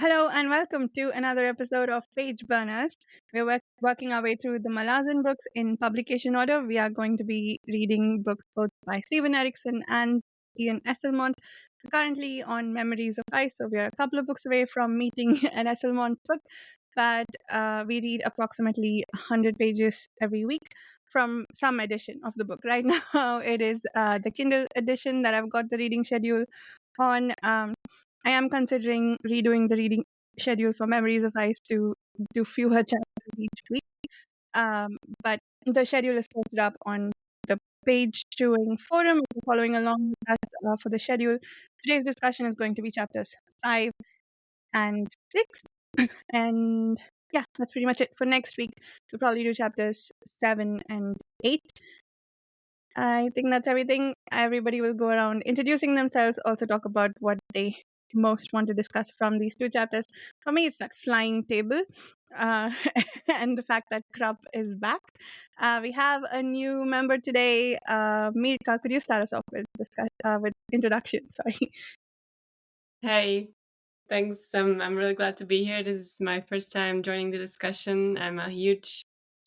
Hello and welcome to another episode of Page Burners. We're working our way through the Malazan books in publication order. We are going to be reading books both by Stephen Erikson and Ian Esselmont. We're currently on Memories of Ice, so we are a couple of books away from meeting an Esselmont book, but we read approximately 100 pages every week from some edition of the book. Right now, it is the Kindle edition that I've got the reading schedule on. I am considering redoing the reading schedule for Memories of Ice to do fewer chapters each week. But the schedule is posted up on the page chewing forum. If you're following along with us for the schedule, today's discussion is going to be chapters 5 and 6. And yeah, that's pretty much it for next week. We'll probably do chapters 7 and 8. I think that's everything. Everybody will go around introducing themselves, also talk about what they most want to discuss from these two chapters. For me, it's that flying table and the fact that Krupp is back. We have a new member today. Mirka, could you start us off with introduction? Sorry. Hey, thanks. I'm really glad to be here. This is my first time joining the discussion. I'm a huge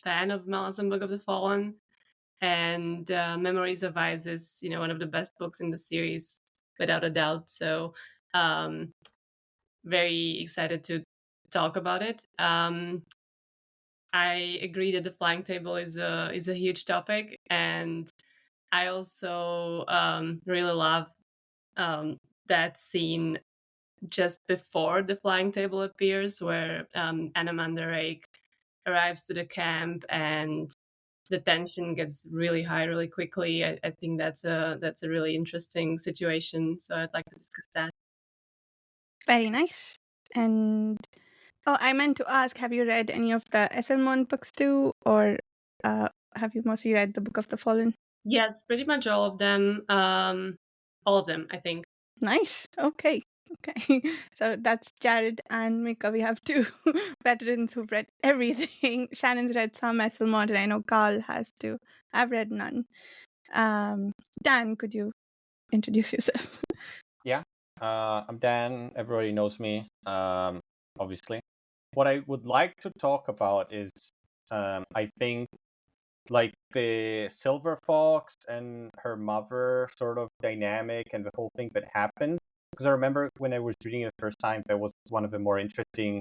fan of Malazan Book of the Fallen, and Memories of Ice is, one of the best books in the series, without a doubt. So, very excited to talk about it. I agree that the flying table is a huge topic, and I also really love that scene just before the flying table appears, where Anamanda arrives to the camp and the tension gets really high really quickly. I think that's a really interesting situation. So I'd like to discuss that. Very nice. And I meant to ask, have you read any of the Esselmont books too, or have you mostly read the Book of the Fallen? Yes, pretty much all of them. All of them, I think. Nice. Okay. So that's Jared and Mika. We have two veterans who've read everything. Shannon's read some Esselmont, and I know Carl has too. I've read none. Dan, could you introduce yourself? Yeah, I'm Dan. Everybody knows me, obviously. What I would like to talk about is, I think, like the Silver Fox and her mother sort of dynamic and the whole thing that happened. Because I remember when I was reading it the first time, that was one of the more interesting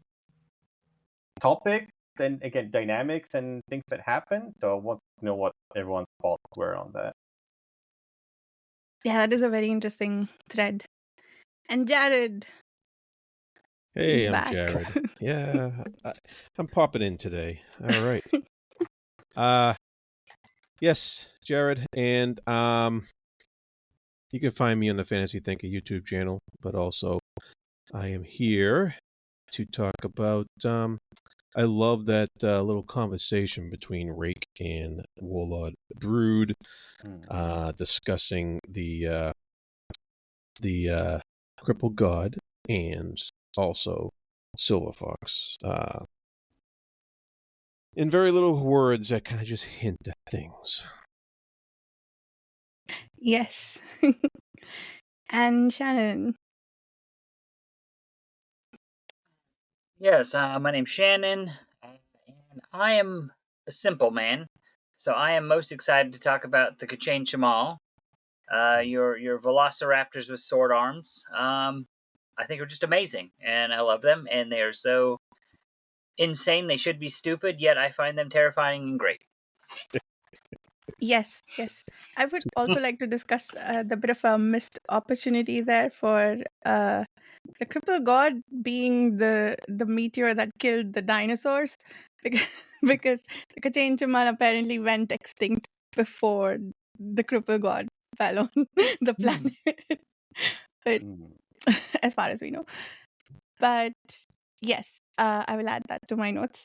topics. Then again, dynamics and things that happened. So I want to know what everyone's thoughts were on that. Yeah, that is a very interesting thread. And Jared. Hey, He's I'm back. Jared. Yeah, I'm popping in today. All right. Yes, Jared, and you can find me on the Fantasy Thinker YouTube channel, but also I am here to talk about. I love that little conversation between Rake and Warlord Brood, discussing the Crippled God and also Silver Fox. In very little words, that kind of just hint at things. Yes. And Shannon. Yes, my name's Shannon, and I am a simple man, so I am most excited to talk about the Kachain Shamal, your velociraptors with sword arms. I think are just amazing, and I love them, and they are so insane they should be stupid, yet I find them terrifying and great. Yes. I would also like to discuss the bit of a missed opportunity there for the Crippled God being the meteor that killed the dinosaurs, because the Kachain Chaman apparently went extinct before the Crippled God fell on the planet. But as far as we know. But yes, I will add that to my notes.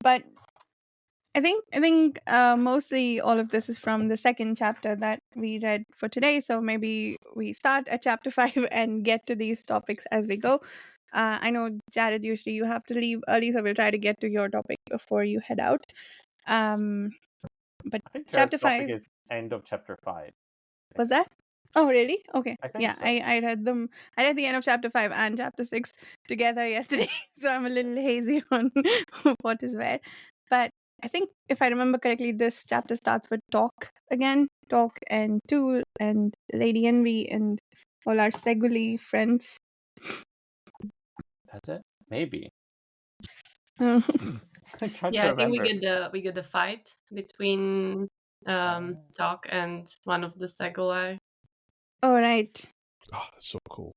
But I think mostly all of this is from the second chapter that we read for today. So maybe we start at chapter 5 and get to these topics as we go. I know, Jared, usually you have to leave early, so we'll try to get to your topic before you head out. But I think chapter Jared's topic 5 is end of chapter 5. was that? Oh, really? Okay. I think Yeah, so. I read them. I read the end of chapter 5 and chapter 6 together yesterday, so I'm a little hazy on what is where. But I think if I remember correctly, this chapter starts with Talk again. Talk and Tool and Lady Envy and all our Seguli friends. That's it? Maybe. Um, I'm trying to Yeah, I think remember. we get the fight between Talk and one of the Segulai. oh, right. Oh, that's so cool.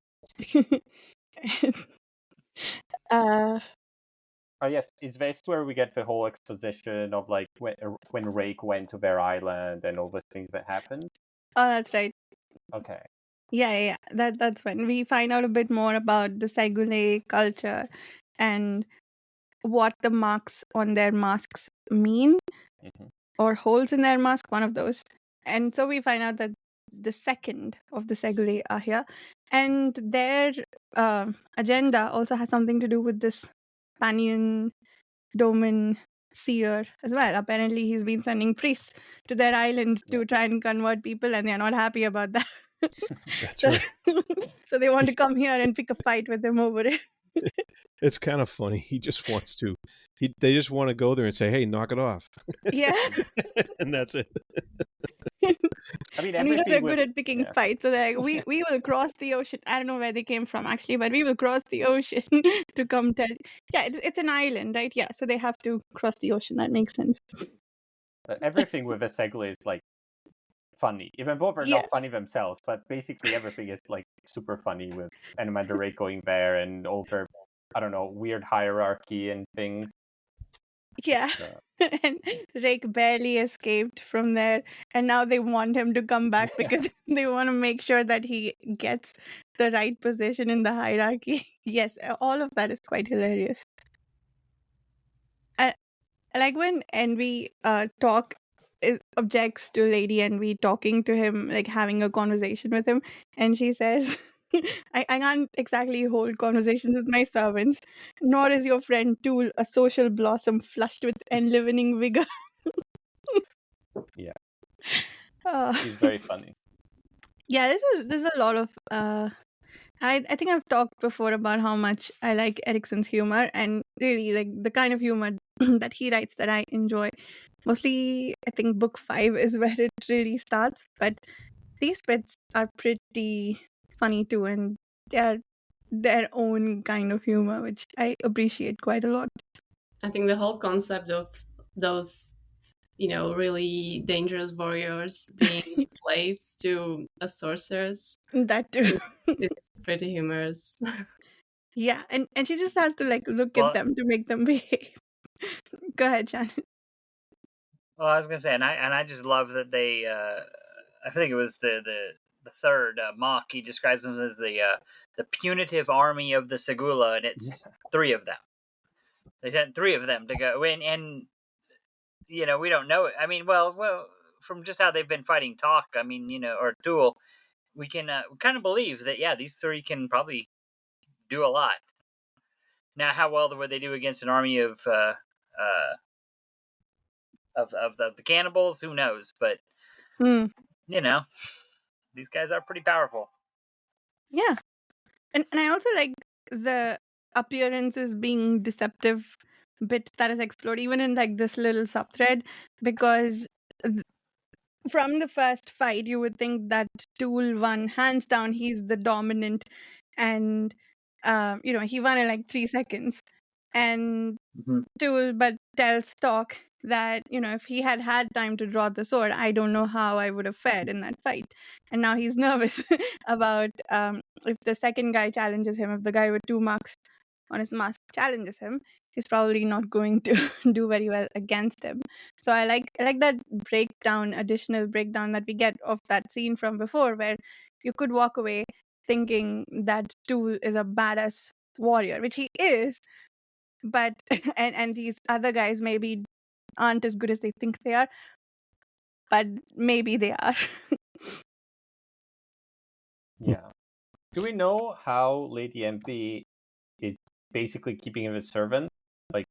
uh, Oh yes, is this where we get the whole exposition of like when Rake went to their island and all the things that happened? oh, that's right. Okay. Yeah. That's when we find out a bit more about the Segule culture and what the marks on their masks mean, hmm or holes in their mask, one of those. And so we find out that the second of the Segule are here, and their agenda also has something to do with this Panion Domin seer as well. Apparently, he's been sending priests to their island to try and convert people, and they're not happy about that. That's so, right. so they want to come here and pick a fight with him over it. It's kind of funny. He just wants to. They just want to go there and say, "Hey, knock it off," Yeah. and that's it. I mean, And we know everything they're with good at picking yeah. fights. So they're like, we will cross the ocean. I don't know where they came from actually, but we will cross the ocean to come tell. Yeah, it's an island, right? Yeah, so they have to cross the ocean. That makes sense. Everything with the Segway is like funny. Even though they're Yeah. not funny themselves, but basically everything is like super funny with Animander Rake going there and all their, I don't know, weird hierarchy and things. Yeah. So, And Rick barely escaped from there, and now they want him to come back because they want to make sure that he gets the right position in the hierarchy. Yes, all of that is quite hilarious. I like when Envy objects to Lady Envy talking to him, like having a conversation with him, and she says, I can't exactly hold conversations with my servants, nor is your friend Tool a social blossom flushed with enlivening vigor. yeah, Uh, he's very funny. yeah, this is a lot of I think I've talked before about how much I like Erikson's humor, and really like the kind of humor that he writes that I enjoy. Mostly, I think book 5 is where it really starts, but these bits are pretty funny too, and they are their own kind of humor, which I appreciate quite a lot. I think the whole concept of those, really dangerous warriors being slaves to a sorceress, That too. it's pretty humorous. Yeah, and she just has to like look at Well, them to make them behave. Go ahead, Shannon. well, I was gonna say, and I just love that they. I think it was the third mock. He describes them as the punitive army of the Segula, and it's 3 of them. They sent 3 of them to go in, and we don't know it. I mean, well, from just how they've been fighting Talk, I mean, or Duel, we can kind of believe that these 3 can probably do a lot. Now, how well would they do against an army of the cannibals? Who knows? But Hmm. these guys are pretty powerful. Yeah. And I also like the appearances being deceptive bit that is explored even in like this little subthread, because from the first fight you would think that Tool won hands down. He's the dominant, and he won in like 3 seconds. And Tool but tells Talk that if he had had time to draw the sword, I don't know how I would have fared in that fight. And now he's nervous about if the second guy challenges him, if the guy with 2 marks on his mask challenges him, he's probably not going to do very well against him. So I like that additional breakdown that we get of that scene from before, where you could walk away thinking that Tool is a badass warrior, which he is, but and these other guys maybe aren't as good as they think they are, but maybe they are. Yeah. Do we know how Lady Envy is basically keeping him a servant? Like,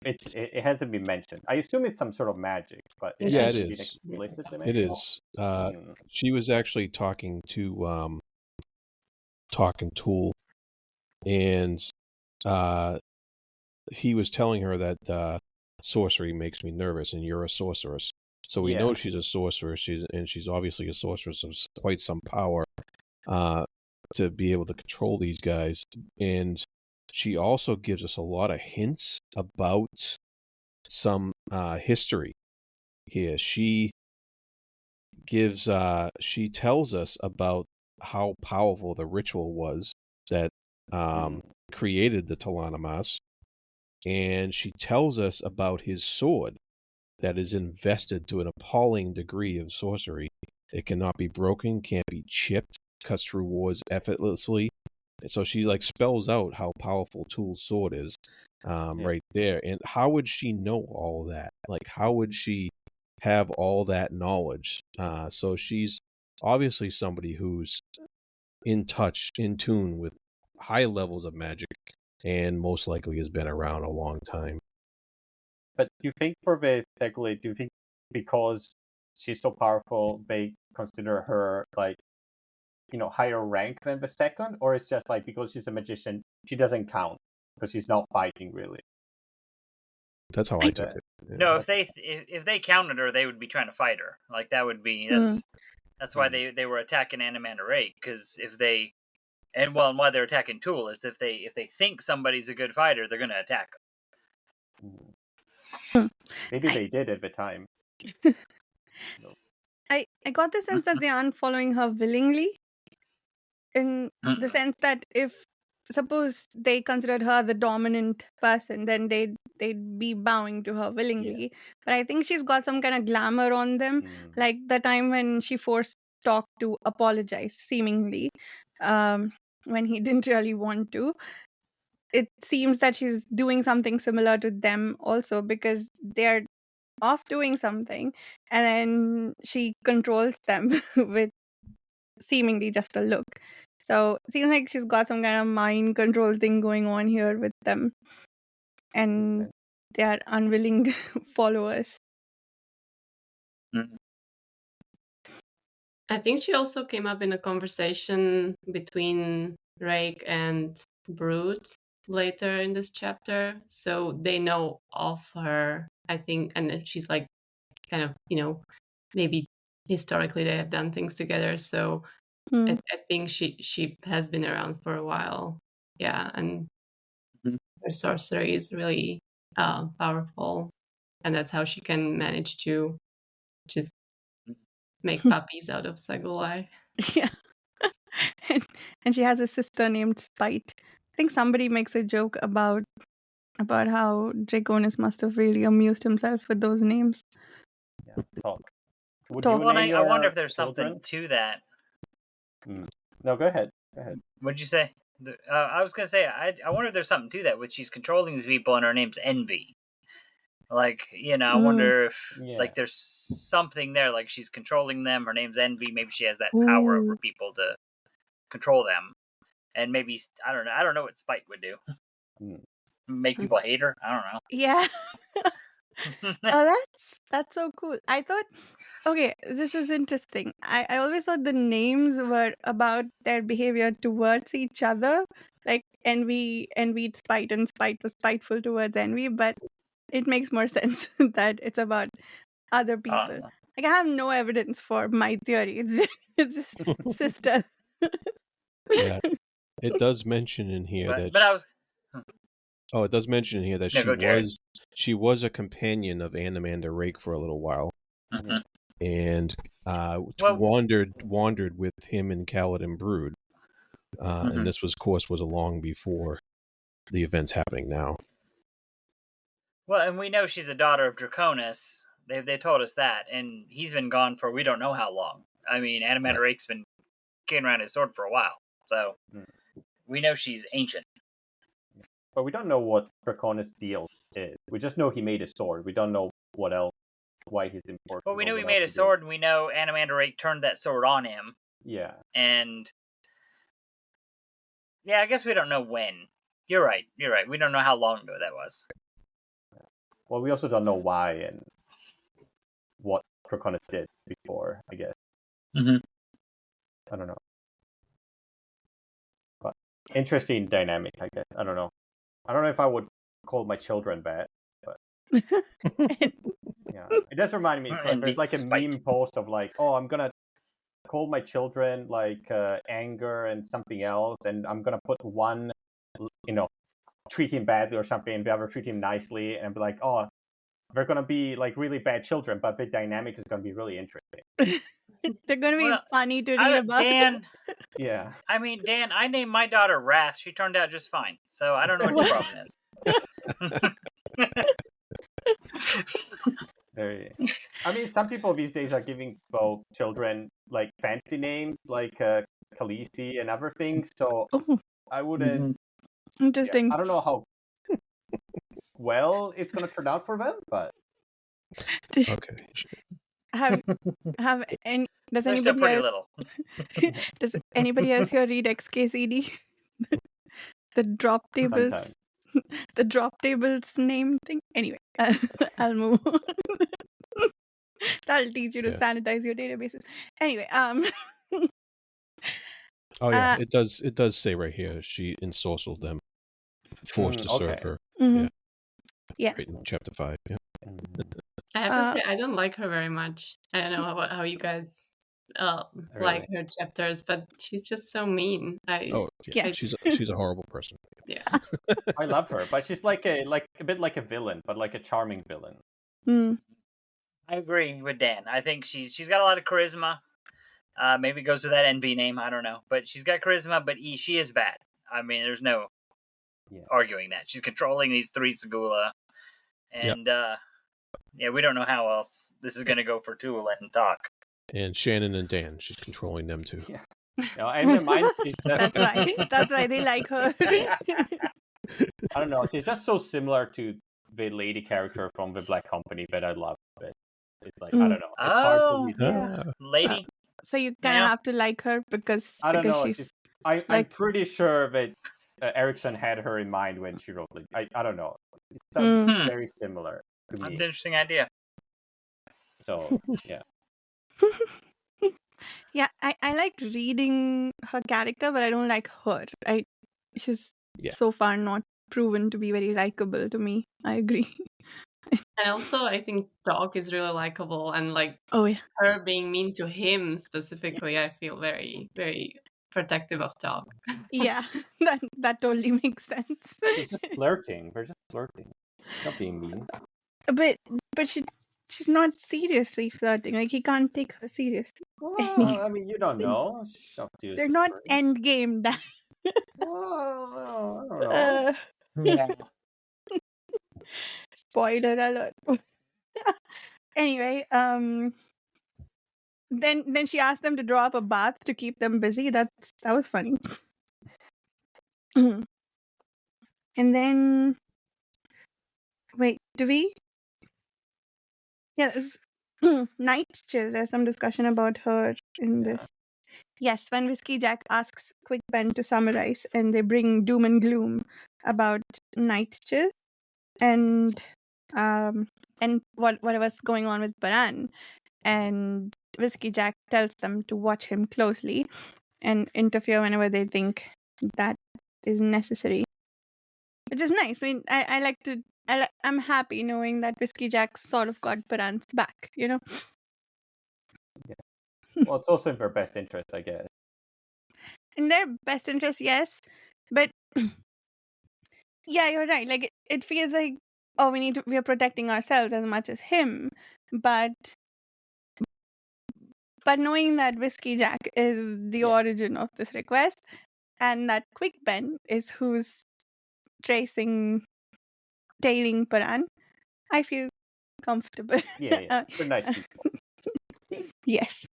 it hasn't been mentioned. I assume it's some sort of magic, but it Yeah, it hasn't been is. explicitly It mentioned. is. She was actually talking to Talking Tool, and he was telling her that sorcery makes me nervous, and you're a sorceress. So we know she's a sorceress. She's obviously a sorceress of quite some power to be able to control these guys. And she also gives us a lot of hints about some history here. She tells us about how powerful the ritual was that created the T'lan Imass, and she tells us about his sword that is invested to an appalling degree of sorcery. It cannot be broken, can't be chipped, cuts through walls effortlessly. And so she spells out how powerful Tool's sword is right there. And how would she know all that? How would she have all that knowledge? So she's obviously somebody who's in touch, in tune with high levels of magic, and most likely has been around a long time. But do you think do you think because she's so powerful, they consider her higher rank than the second, or it's just because she's a magician, she doesn't count because she's not fighting really? That's how I took it. Yeah. No, if they counted her, they would be trying to fight her. That would be that's why they were attacking Animander 8, because and why they're attacking Tool is if they think somebody's a good fighter, they're gonna attack them. Maybe they did at the time. I got the sense that they aren't following her willingly, in the sense that if suppose they considered her the dominant person, then they'd be bowing to her willingly. But I think she's got some kind of glamour on them, like the time when she forced Talk to apologize, seemingly, when he didn't really want to. It seems that she's doing something similar to them also, because they're off doing something and then she controls them with seemingly just a look. So it seems like she's got some kind of mind control thing going on here with them, and they are unwilling followers. I think she also came up in a conversation between Rake and Brood later in this chapter, so they know of her, I think, and then she's kind of, maybe historically they have done things together, so I think she has been around for a while. Yeah, and her sorcery is really powerful, and that's how she can manage to just make puppies out of Segulai. Yeah. And she has a sister named Spite. I think somebody makes a joke about how Draconis must have really amused himself with those names. Yeah, Talk. Would Talk. you Well, name I wonder your if there's children? something to that. No, go ahead. What'd you say? I was gonna say I wonder if there's something to that, with she's controlling these people and her name's Envy. I wonder if there's something there, she's controlling them. Her name's Envy. Maybe she has that power over people to control them, and maybe I don't know what Spite would do. Make people hate her. I don't know. Yeah. Oh, that's so cool. I thought, okay, this is interesting. I always thought the names were about their behavior towards each other, like Envy envied Spite and Spite was spiteful towards Envy, but it makes more sense that it's about other people. I have no evidence for my theory. It's just sister. Yeah, it does mention in here but I was. Oh, it does mention in here that No, she was a companion of Animander Rake for a little while, and wandered with him and Kaladin Brood, and this was long before the events happening now. Well, and we know she's a daughter of Draconis. They told us that, and he's been gone for we don't know how long. I mean, Animander Rake's been carrying around his sword for a while, so we know she's ancient. But we don't know what Draconis' deal is. We just know he made a sword. We don't know what else, why he's important. Well, we know he made a sword, and we know Animander Rake turned that sword on him. Yeah. And yeah, I guess we don't know when. You're right. We don't know how long ago that was. well, we also don't know why and what Draconis did before, I guess. Mhm. I don't know. But interesting dynamic, I guess. I don't know. I don't know if I would call my children bad, but yeah. It does remind me, And there's like a spite. meme post of like, oh, I'm gonna call my children like anger and something else, and I'm gonna put one, treat him badly or something, and the other treat him nicely, and be like, oh, they're gonna be like really bad children, but the dynamic is gonna be really interesting. They're going to be Well, funny to read about. Dan, Yeah. I mean, Dan, I named my daughter Wrath. She turned out just fine. So I don't know what your problem is. Very. I mean, some people these days are giving both children like fancy names, like Khaleesi and other things. So Oh, I wouldn't. interesting. I don't know how well it's gonna turn out for them, but Okay. Have any? Does They're still anybody pretty else? little. Does anybody else here read XKCD? The drop tables. sometimes. The drop tables name thing. Anyway, I'll move on. That'll teach you to Yeah. sanitize your databases. Anyway, Oh yeah, it does. It does say right here she ensorcelled them, forced to serve Okay. her. mhm. Yeah. Right in chapter 5. Yeah. I have to say, I don't like her very much. I don't know how you guys like her chapters, but she's just so mean. Oh yeah. Yes. She's a horrible person. Yeah. I love her, but she's like a bit like a villain, but like a charming villain. Mm. I agree with Dan. I think she's got a lot of charisma. Maybe it goes to that NB name. I don't know, but she's got charisma. But she is bad. I mean, there's no arguing that. She's controlling these 3 Segula, and yeah, we don't know how else this is gonna go for 2 letting talk. And Shannon and Dan, she's controlling them too. Yeah. No, and in mind, she's just, That's why they like her. I don't know. She's just so similar to the lady character from the Black Company that I love it. It's like I don't know. It's hard for Oh, me. Yeah. lady. So you kind of Yeah. have to like her because I don't know. she's I'm like- pretty sure that Erikson had her in mind when she wrote it. I don't know. It sounds very similar to me. That's an interesting idea. So yeah. yeah. I like reading her character, but I don't like her. She's so far not proven to be very likable to me. I agree. And also, I think Dog is really likable, and like Oh yeah. her being mean to him specifically, I feel very, very protective of Dog. Yeah, that totally makes sense. She's just flirting. They're just flirting. Not being mean. But she's not seriously flirting. Like he can't take her seriously. Well, I mean, you don't know. She's not seriously They're not flirting. endgame. That. Well, I don't know. Yeah. Spoiler alert. Anyway, then she asked them to draw up a bath to keep them busy. That was funny. And then wait, do we? Yeah, Night Chill. There's some discussion about her in this. Yes, when Whiskey Jack asks Quickpen to summarize, and they bring doom and gloom about Night Chill, and whatever's going on with Baran, and Whiskey Jack tells them to watch him closely and interfere whenever they think that is necessary, which is nice. I mean, I'm happy knowing that Whiskey Jack sort of got Baran's back, you know. Well, it's also in their best interest, I guess. In their best interest, yes, but yeah, you're right. Like it feels like we are protecting ourselves as much as him, but knowing that Whiskey Jack is the origin of this request, and that Quickpen is who's tailing Baran, I feel comfortable. Yeah. We're nice people. Yes.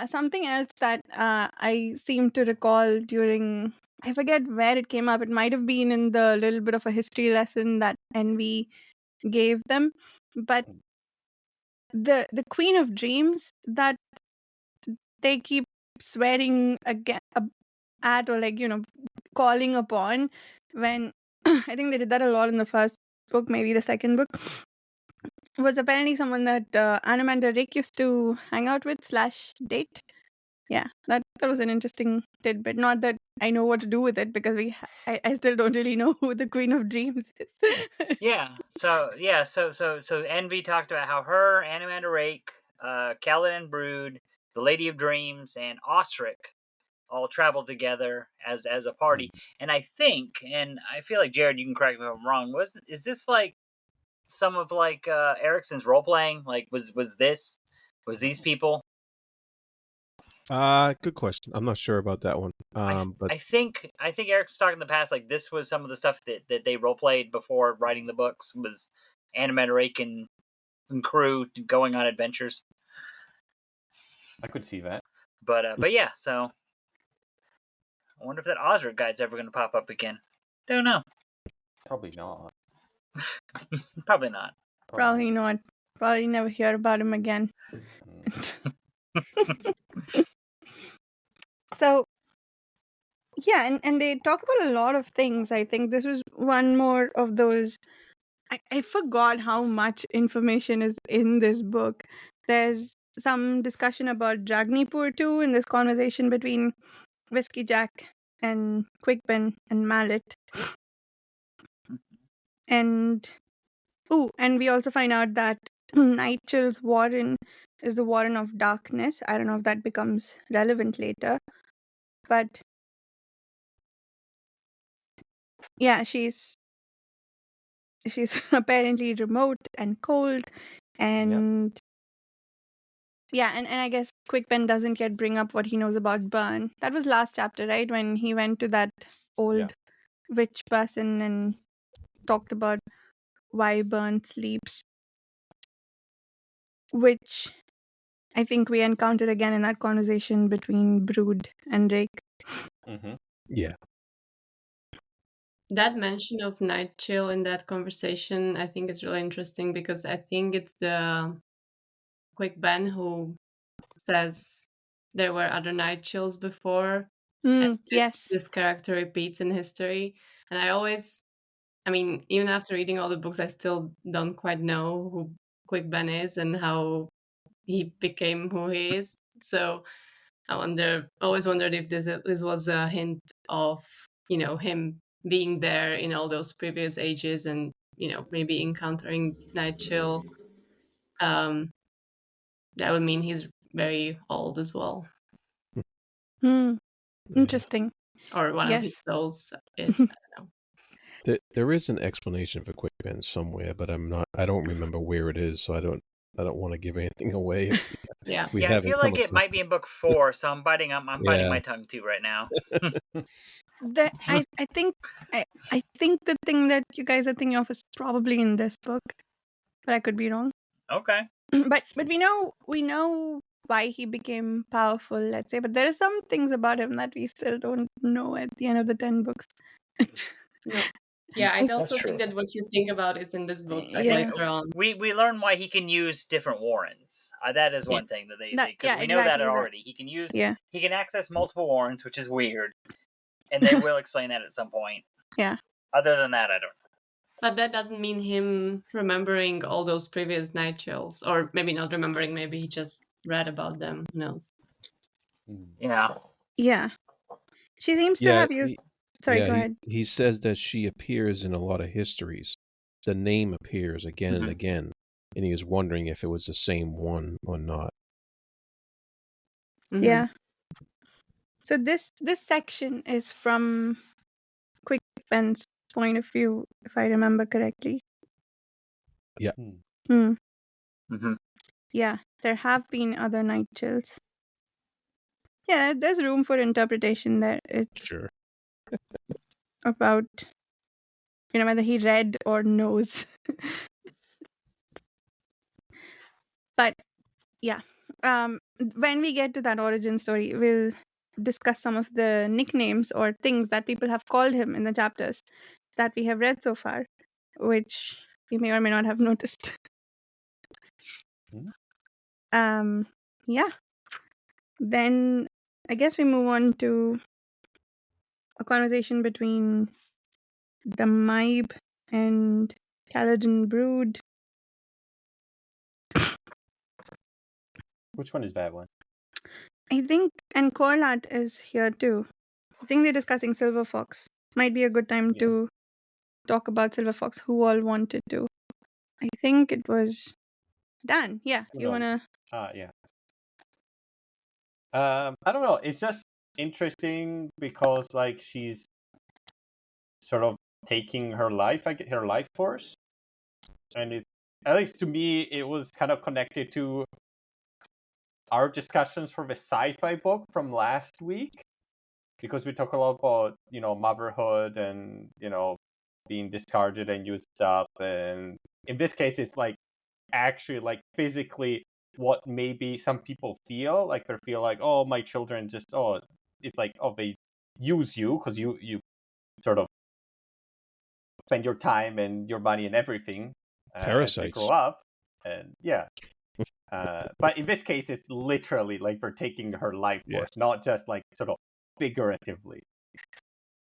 Something else that I seem to recall during, I forget where it came up. It might have been in the little bit of a history lesson that NV gave them, but the Queen of Dreams that they keep swearing again at, or like calling upon when I think they did that a lot in the first book, maybe the second book, was apparently someone that Animander Rick used to hang out with / date. Yeah, that was an interesting tidbit. Not that I know what to do with it, because I still don't really know who the Queen of Dreams is. So Envy talked about how her, Animander Rake, Kaladin Brood, the Lady of Dreams, and Osric all traveled together as a party. And I think, and I feel like Jared, you can correct me if I'm wrong. Is this like some of like Erikson's role playing? Like was these people? Good question. I'm not sure about that one. But I think Erikson's talked in the past, like this was some of the stuff that they role played before writing the books, was Animander Rake and crew going on adventures. I could see that. But yeah, so I wonder if that Osric guy's ever going to pop up again. Don't know. Probably not. Probably not. Probably not. Probably never hear about him again. So, yeah, and they talk about a lot of things. I think this was one more of those. I forgot how much information is in this book. There's some discussion about Dragnipur too in this conversation between Whiskey Jack and Quickpen and Mallet. And we also find out that Nightchill's Warren is the Warren of Darkness. I don't know if that becomes relevant later. But yeah, she's apparently remote and cold, and and I guess Quickpen doesn't yet bring up what he knows about Burn. That was last chapter, right? When he went to that old witch person and talked about why Burn sleeps, which I think we encountered again in that conversation between Brood and Drake. Mm-hmm. Yeah. That mention of Nightchill in that conversation, I think is really interesting, because I think it's the Quickben who says there were other Nightchills before. And Yes. this character repeats in history. And I mean, even after reading all the books, I still don't quite know who Quickben is and how he became who he is. So I always wondered if this was a hint of, him being there in all those previous ages and, maybe encountering Nightchill. That would mean he's very old as well. Interesting. Or one of his souls is, I don't know. There is an explanation for Quickpen somewhere, but I don't remember where it is, so I don't want to give anything away. I feel like it might be in book 4, so I'm biting my tongue too right now. I think the thing that you guys are thinking of is probably in this book, but I could be wrong. Okay. But we know why he became powerful, let's say, but there are some things about him that we still don't know at the end of the 10 books. Yeah, I also think that what you think about is in this book later on. We learn why he can use different Warrens. That is one thing that they because we know that already. He can use he can access multiple Warrens, which is weird, and they will explain that at some point. Yeah. Other than that, I don't know. But that doesn't mean him remembering all those previous Nightchills, or maybe not remembering. Maybe he just read about them. Who knows? Yeah. Yeah. She seems to have used. Sorry, go ahead. He says that she appears in a lot of histories. The name appears again and again, and he was wondering if it was the same one or not. Mm-hmm. Yeah. So this section is from Quickpen's point of view, if I remember correctly. Yeah. Yeah, there have been other Nightchills. Yeah, there's room for interpretation there. It's sure about whether he read or knows. But yeah, when we get to that origin story, we'll discuss some of the nicknames or things that people have called him in the chapters that we have read so far, which you may or may not have noticed. Yeah. Then I guess we move on to a conversation between the Maib and Kaladin Brood. Which one is that one? I think, and Korlat is here too. I think they're discussing Silver Fox. Might be a good time to talk about Silver Fox. Who all wanted to? I think it was Dan. Yeah, you wanna? Yeah. I don't know. It's just interesting because like she's sort of taking her life, her life force, and it, at least to me, it was kind of connected to our discussions for the sci-fi book from last week, because we talk a lot about motherhood and being discarded and used up, and in this case, it's like actually like physically what maybe some people feel like. They feel like, oh, my children just it's like, oh, they use you because you sort of spend your time and your money and everything as they Parasites. grow up, and yeah. But in this case, it's literally like they're taking her life force, not just like sort of figuratively.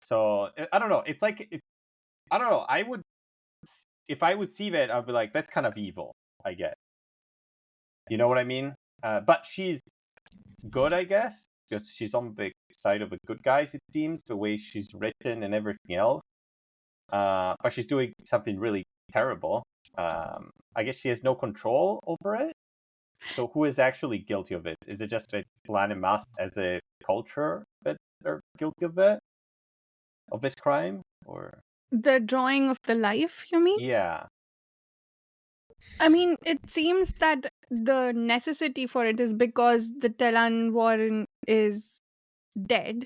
So I don't know. It's like I don't know. I would, if I would see that, I'd be like, that's kind of evil, I guess. You know what I mean? But she's good, I guess, because she's on the side of the good guys, it seems, the way she's written and everything else. But she's doing something really terrible. I guess she has no control over it. So who is actually guilty of it? Is it just that T'lan Imass as a culture that are guilty of it? Of this crime? Or The drawing of the life, you mean? yeah. I mean, it seems that the necessity for it is because the T'lan Warren is dead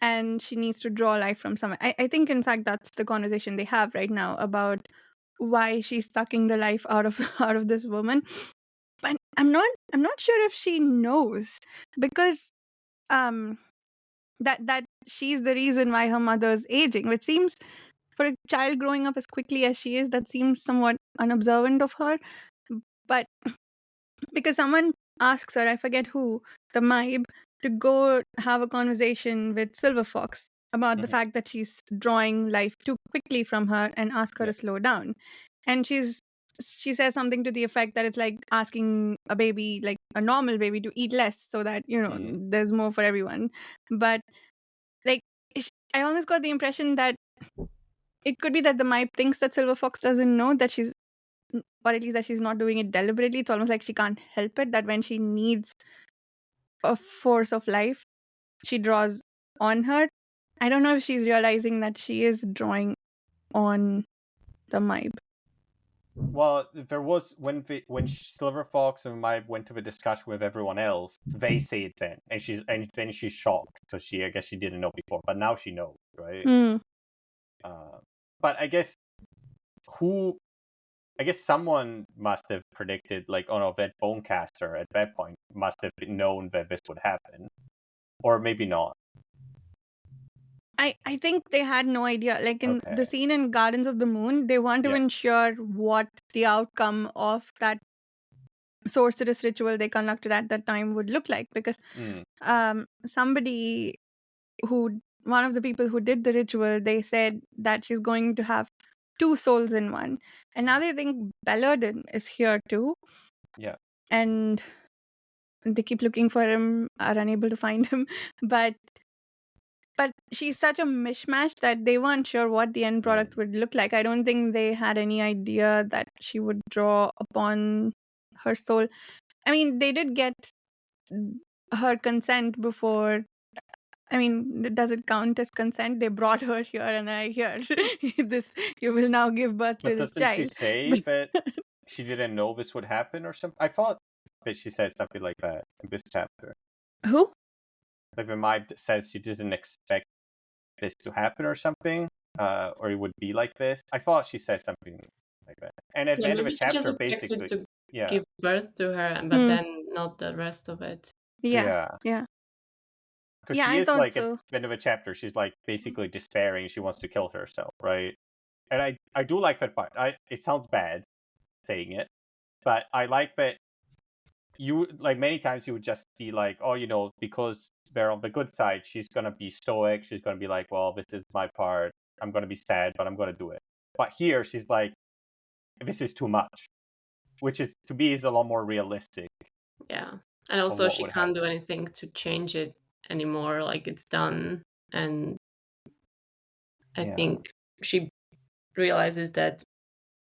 and she needs to draw life from somewhere. I think, in fact, that's the conversation they have right now about why she's sucking the life out of out of this woman. But I'm not sure if she knows, because that she's the reason why her mother's aging, which seems, for a child growing up as quickly as she is, that seems somewhat unobservant of her. But because someone asks her, I forget who, the Maib, to go have a conversation with Silver Fox about the fact that she's drawing life too quickly from her and ask her to slow down. And she says something to the effect that it's like asking a baby, like a normal baby, to eat less so that, there's more for everyone. But like, I almost got the impression that it could be that the Maib thinks that Silver Fox doesn't know that she's, or at least that she's not doing it deliberately. It's almost like she can't help it, that when she needs a force of life, she draws on her. I don't know if she's realizing that she is drawing on the Maib. Well, there was when Silver Fox and Maib went to the discussion with everyone else, they say it then, and then she's shocked because I guess she didn't know before, but now she knows, right? But I guess someone must have predicted, like, oh no, that Bonecaster at that point must have known that this would happen, or maybe not. I think they had no idea. Like in the scene in Gardens of the Moon, they weren't even sure what the outcome of that sorceress ritual they conducted at that time would look like, because somebody one of the people who did the ritual, they said that she's going to have two souls in one. And now they think Belladin is here too. Yeah. And they keep looking for him, are unable to find him. But she's such a mishmash that they weren't sure what the end product would look like. I don't think they had any idea that she would draw upon her soul. I mean, they did get her consent before. I mean, does it count as consent? They brought her here, and I hear this. You will now give birth to this child. But doesn't she say that she didn't know this would happen or something? I thought that she said something like that in this chapter. Who? Like when Maib says she didn't expect this to happen or something, or it would be like this. I thought she said something like that. And at the end of the chapter, basically, to give birth to her, but then not the rest of it. Yeah. Because she is like so. At the end of a chapter, she's like basically despairing. She wants to kill herself, right? And I do like that part. It sounds bad saying it, but I like that you, like, many times you would just see like, oh, because they're on the good side, she's gonna be stoic. She's gonna be like, well, this is my part. I'm going to be sad, but I'm going to do it. But here, she's like, this is too much, which is, to me, is a lot more realistic. Yeah. And also she can't do anything to change it anymore. Like, it's done. And I think she realizes that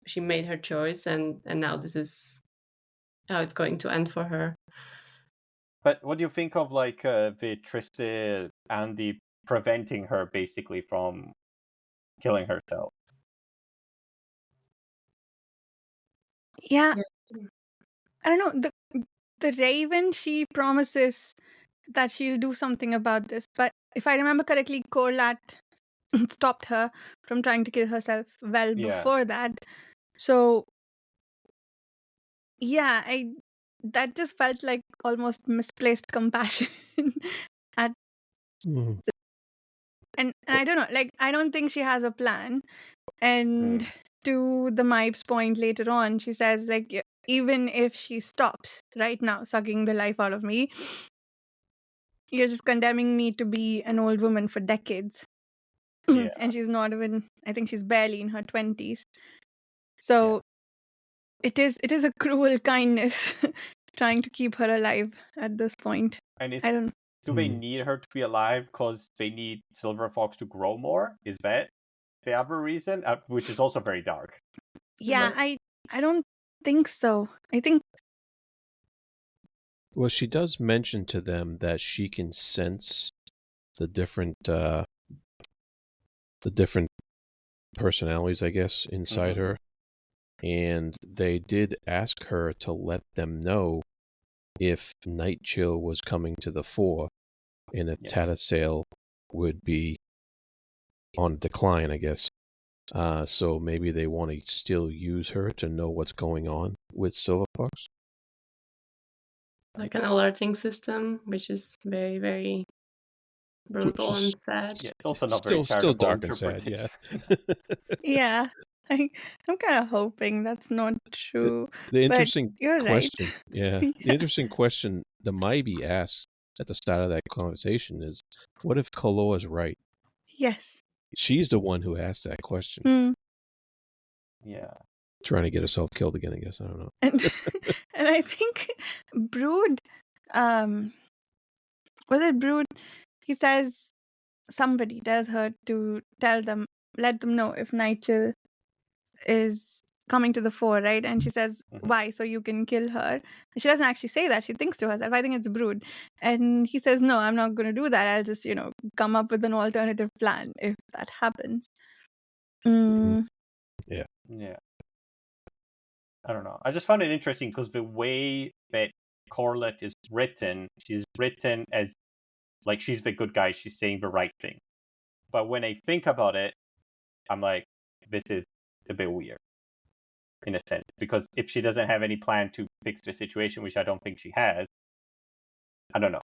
she made her choice, and now this is how it's going to end for her. But what do you think of like the Trista Andy preventing her basically from killing herself? Yeah. I don't know. The Raven, she promises that she'll do something about this. But if I remember correctly, Korlat stopped her from trying to kill herself before that. So, yeah, that just felt like almost misplaced compassion. And I don't know, like, I don't think she has a plan. And to the Mipes point later on, she says, like, even if she stops right now sucking the life out of me, you're just condemning me to be an old woman for decades. And she's not even, I think she's barely in her 20s. So it is a cruel kindness trying to keep her alive at this point. And I don't know. Do they need her to be alive because they need Silver Fox to grow more? Is that the other reason? Which is also very dark. Yeah, I don't think so. I think. Well, she does mention to them that she can sense the different personalities, I guess, inside her, and they did ask her to let them know if Night Chill was coming to the fore, and if Tatasale would be on decline, I guess. So maybe they want to still use her to know what's going on with Silver Fox. Like an alerting system, which is very, very brutal and sad. Yeah, it's also not very still dark and sad. Yeah. Yeah, I'm kind of hoping that's not true. The interesting but you're question, right. The interesting question the Maibi asks at the start of that conversation is, what if Kalor is right? Yes. She's the one who asked that question. Yeah. Trying to get herself killed again, I guess. I don't know. And I think Brood, was it Brood? He says somebody tells her to let them know if Nigel is coming to the fore, right? And she says, why? So you can kill her. She doesn't actually say that. She thinks to herself, I think it's Brood. And he says, no, I'm not going to do that. I'll just, come up with an alternative plan if that happens. Yeah. I don't know. I just found it interesting because the way that Corlett is written, she's written as like she's the good guy, she's saying the right thing. But when I think about it, I'm like, this is a bit weird, in a sense. Because if she doesn't have any plan to fix the situation, which I don't think she has, I don't know.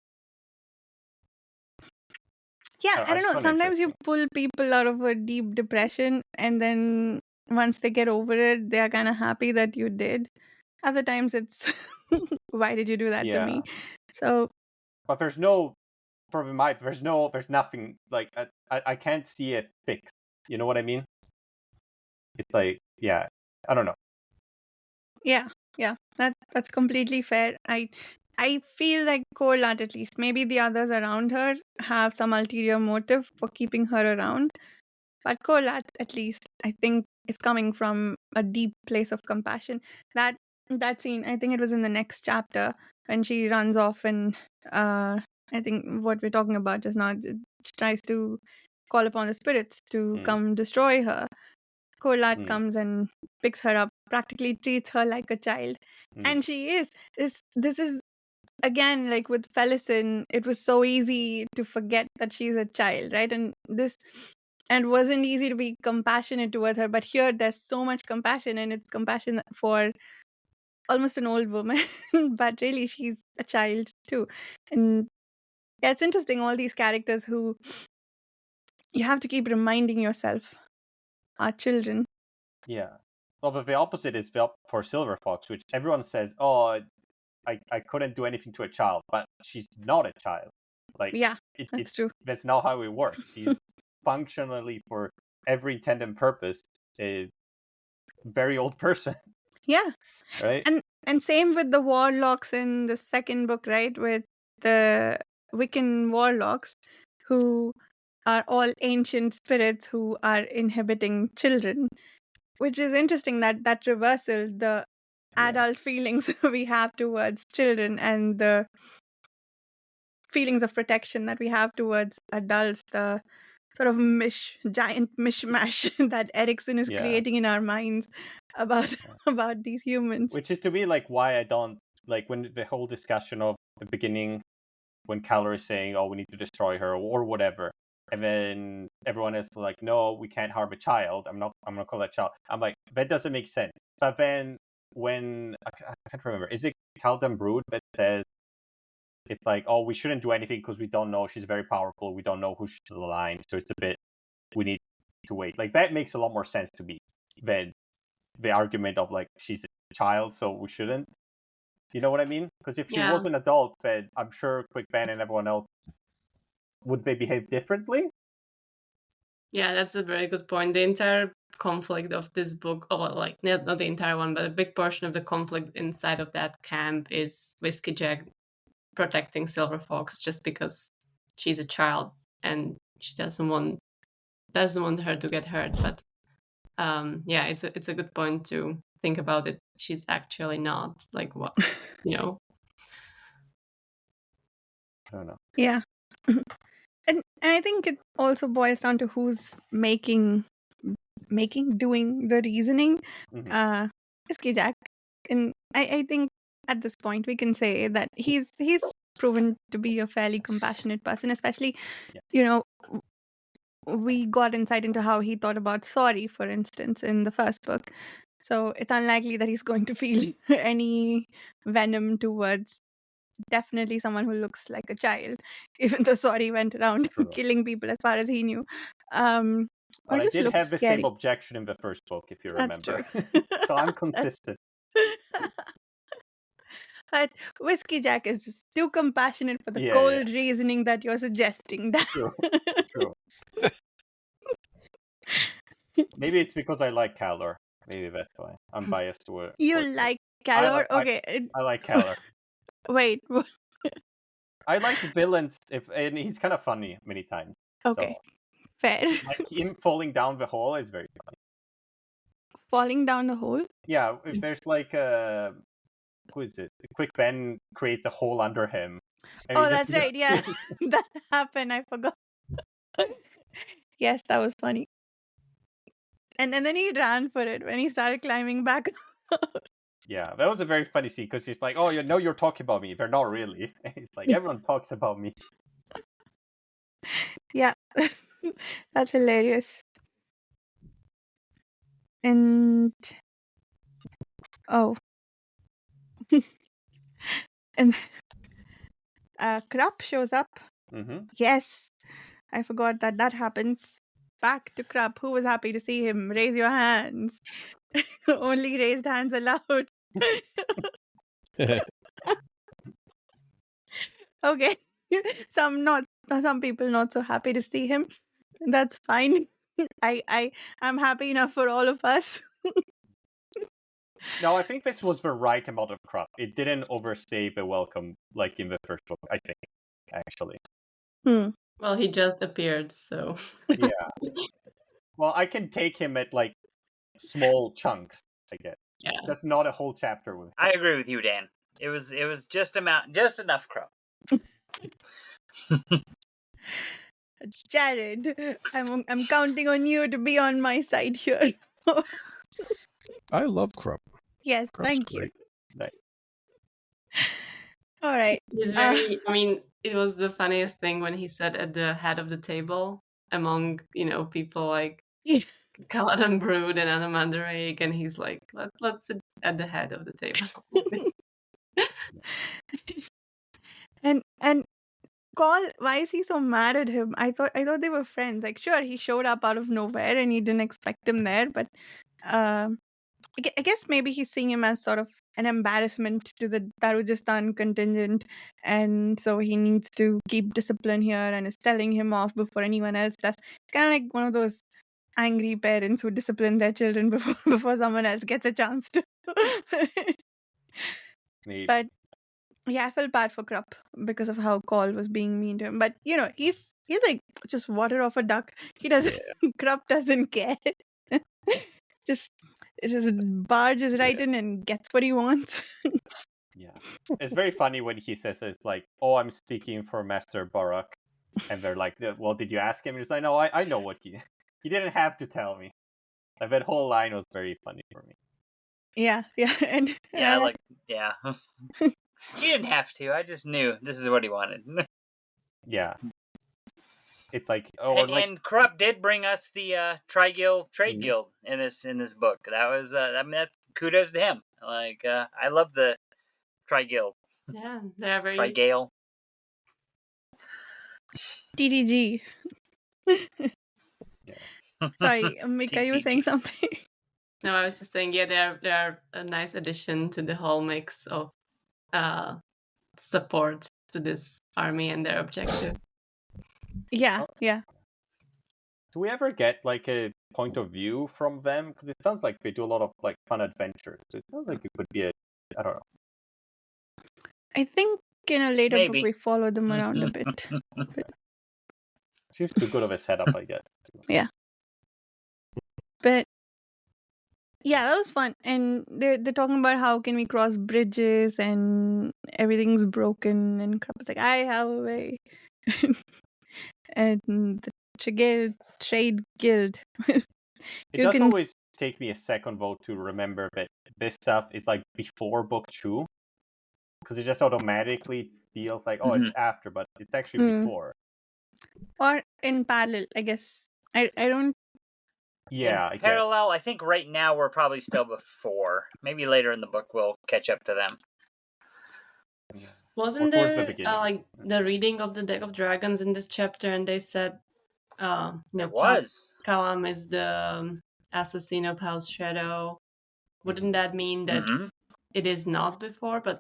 Yeah, I don't know. Sometimes you pull people out of a deep depression, and then once they get over it, they are kind of happy that you did. Other times it's, why did you do that to me? So. But there's nothing, like, I can't see it fixed. You know what I mean? It's like, I don't know. Yeah, that's completely fair. I feel like Corlat, at least, maybe the others around her have some ulterior motive for keeping her around. But Corlat, at least, I think, is coming from a deep place of compassion. That scene, I think it was in the next chapter when she runs off and I think what we're talking about just now, she tries to call upon the spirits to come destroy her. Corlat comes and picks her up, practically treats her like a child. And she is. This is, again, like with Felicin, it was so easy to forget that she's a child, right? And it wasn't easy to be compassionate towards her. But here, there's so much compassion, and it's compassion for almost an old woman. But really, she's a child too. And yeah, it's interesting, all these characters who you have to keep reminding yourself are children. Yeah. Well, but the opposite is for Silver Fox, which everyone says, oh, I couldn't do anything to a child, but she's not a child. Like, yeah, that's true. That's not how it works. She's functionally, for every intent and purpose is very old person, Yeah. right? And same with the warlocks in the second book, right? With the Wiccan warlocks who are all ancient spirits who are inhibiting children, which is interesting that reversal, the Yeah. adult feelings we have towards children and the feelings of protection that we have towards adults, the sort of giant mishmash that Erikson is Yeah. creating in our minds about about these humans. Which is to me like why I don't like when the whole discussion of the beginning when Kalor is saying, "Oh, we need to destroy her" or whatever, and then everyone is like, "No, we can't harm a child. I'm gonna call that child." I'm like, that doesn't make sense. But then when I can't remember, is it Kaldan Brood that says it's like, "Oh, we shouldn't do anything because we don't know. She's very powerful. We don't know who she's aligned, so it's a bit we need to wait." Like that makes a lot more sense to me than the argument of like she's a child, so we shouldn't. You know what I mean? Because if she Yeah. was an adult, then I'm sure Quick Ben and everyone else would they behave differently? Yeah, that's a very good point. The entire conflict of this book, or like not the entire one, but a big portion of the conflict inside of that camp is Whiskey Jack protecting Silver Fox just because she's a child and she doesn't want her to get hurt. But yeah, it's a good point to think about it. She's actually not like what I don't know. Yeah. And I think it also boils down to who's doing the reasoning. Mhm. Whiskey Jack. And I think at this point we can say that he's proven to be a fairly compassionate person, especially, Yeah. We got insight into how he thought about sorry, for instance, in the first book. So it's unlikely that he's going to feel any venom towards definitely someone who looks like a child, even though sorry went around True. killing people as far as he knew. Or But I just did looked have the scary. same objection in the first book, if you That's remember. true. So I'm That's- consistent. But Whiskey Jack is just too compassionate for the Yeah, cold reasoning that you're suggesting. True. True. Maybe it's because I like Kalor. Maybe that's why. I'm biased toward. You like Kalor? I Okay. like Kalor. Wait. I like villains, and he's kind of funny many times. Okay. Fair. Like him falling down the hole is very funny. Falling down the hole? Yeah, if there's like who is it? Quick Ben creates a hole under him. And Oh, he that's just- right. Yeah. That happened. I forgot. Yes, that was funny. And then he ran for it when he started climbing back. Yeah, that was a very funny scene because he's like, "Oh, you know, you're talking about me. They're not really." It's like everyone talks about me. Yeah. That's hilarious. And oh. And Krupp shows up. Mm-hmm. Yes. I forgot that happens. Back to Krupp. Who was happy to see him? Raise your hands. Only raised hands allowed. Okay. Some people not so happy to see him. That's fine. I'm happy enough for all of us. No, I think this was the right amount of crap. It didn't overstay the welcome like in the first book, I think, actually. Well, he just appeared, so Yeah. Well, I can take him at like small chunks, I guess. yeah. That's not a whole chapter with him. I agree with you, Dan. It was just enough crap. Jared, I'm counting on you to be on my side here. I love Krupp. Yes, Krupp's thank great. you. Right. All right. It's very, I mean, it was the funniest thing when he sat at the head of the table among, people like Kaladin Brood and Anamandarake, and he's like, let's sit at the head of the table. And Call, why is he so mad at him? I thought they were friends. Like, sure, he showed up out of nowhere and he didn't expect him there, but I guess maybe he's seeing him as sort of an embarrassment to the Darujistan contingent, and so he needs to keep discipline here and is telling him off before anyone else does. Kind of like one of those angry parents who discipline their children before someone else gets a chance to. Neat. But yeah, I felt bad for Krupp because of how Call was being mean to him. But he's like just water off a duck. He doesn't. Krupp doesn't care. just barges right in and gets what he wants. Yeah. It's very funny when he says it's like, "Oh, I'm speaking for Master Barak," and they're like, "Well, did you ask him?" And he's like, "No, I know what he didn't have to tell me." Like, that whole line was very funny for me. Yeah, and Yeah, yeah. He didn't have to. I just knew this is what he wanted. Yeah. It's like, and Krupp did bring us the Tri-Guild Trade Guild in this book. That was that's kudos to him. Like I love the Tri-Guild. Yeah, they're very Tri-Gale. TDG. Yeah. Sorry, Mika, you were saying something. No, I was just saying, yeah, they're a nice addition to the whole mix of support to this army and their objective. Yeah. Do we ever get like a point of view from them? Because it sounds like they do a lot of like fun adventures. So it sounds like it could be I don't know. I think in a later Maybe. book we follow them around a bit. Seems too good of a setup, I guess. Yeah. But yeah, that was fun. And they're talking about how can we cross bridges and everything's broken, and Krupp's like, I have a way. And the Trade Guild. It does always take me a second though to remember that this stuff is like before book 2. Because it just automatically feels like, it's after, but it's actually before. Or in parallel, I guess. I don't. Yeah, in parallel, I think right now we're probably still before. Maybe later in the book we'll catch up to them. Wasn't there like the reading of the Deck of Dragons in this chapter, and they said, it was. Kalam is the assassin of House Shadow. Wouldn't that mean that it is not before, but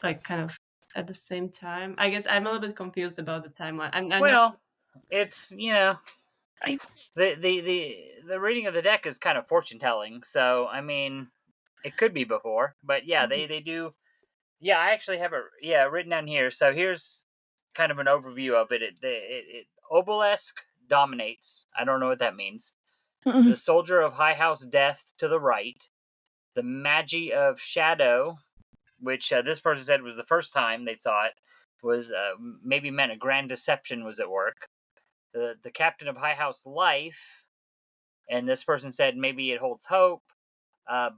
like kind of at the same time? I guess I'm a little bit confused about the timeline. It's the reading of the deck is kind of fortune telling, so I mean it could be before, but yeah, they do. Yeah, I actually have it written down here. So here's kind of an overview of it. It Obelisk dominates. I don't know what that means. The Soldier of High House Death to the right. The Magi of Shadow, which this person said was the first time they saw it, was maybe meant a grand deception was at work. The Captain of High House Life, and this person said maybe it holds hope,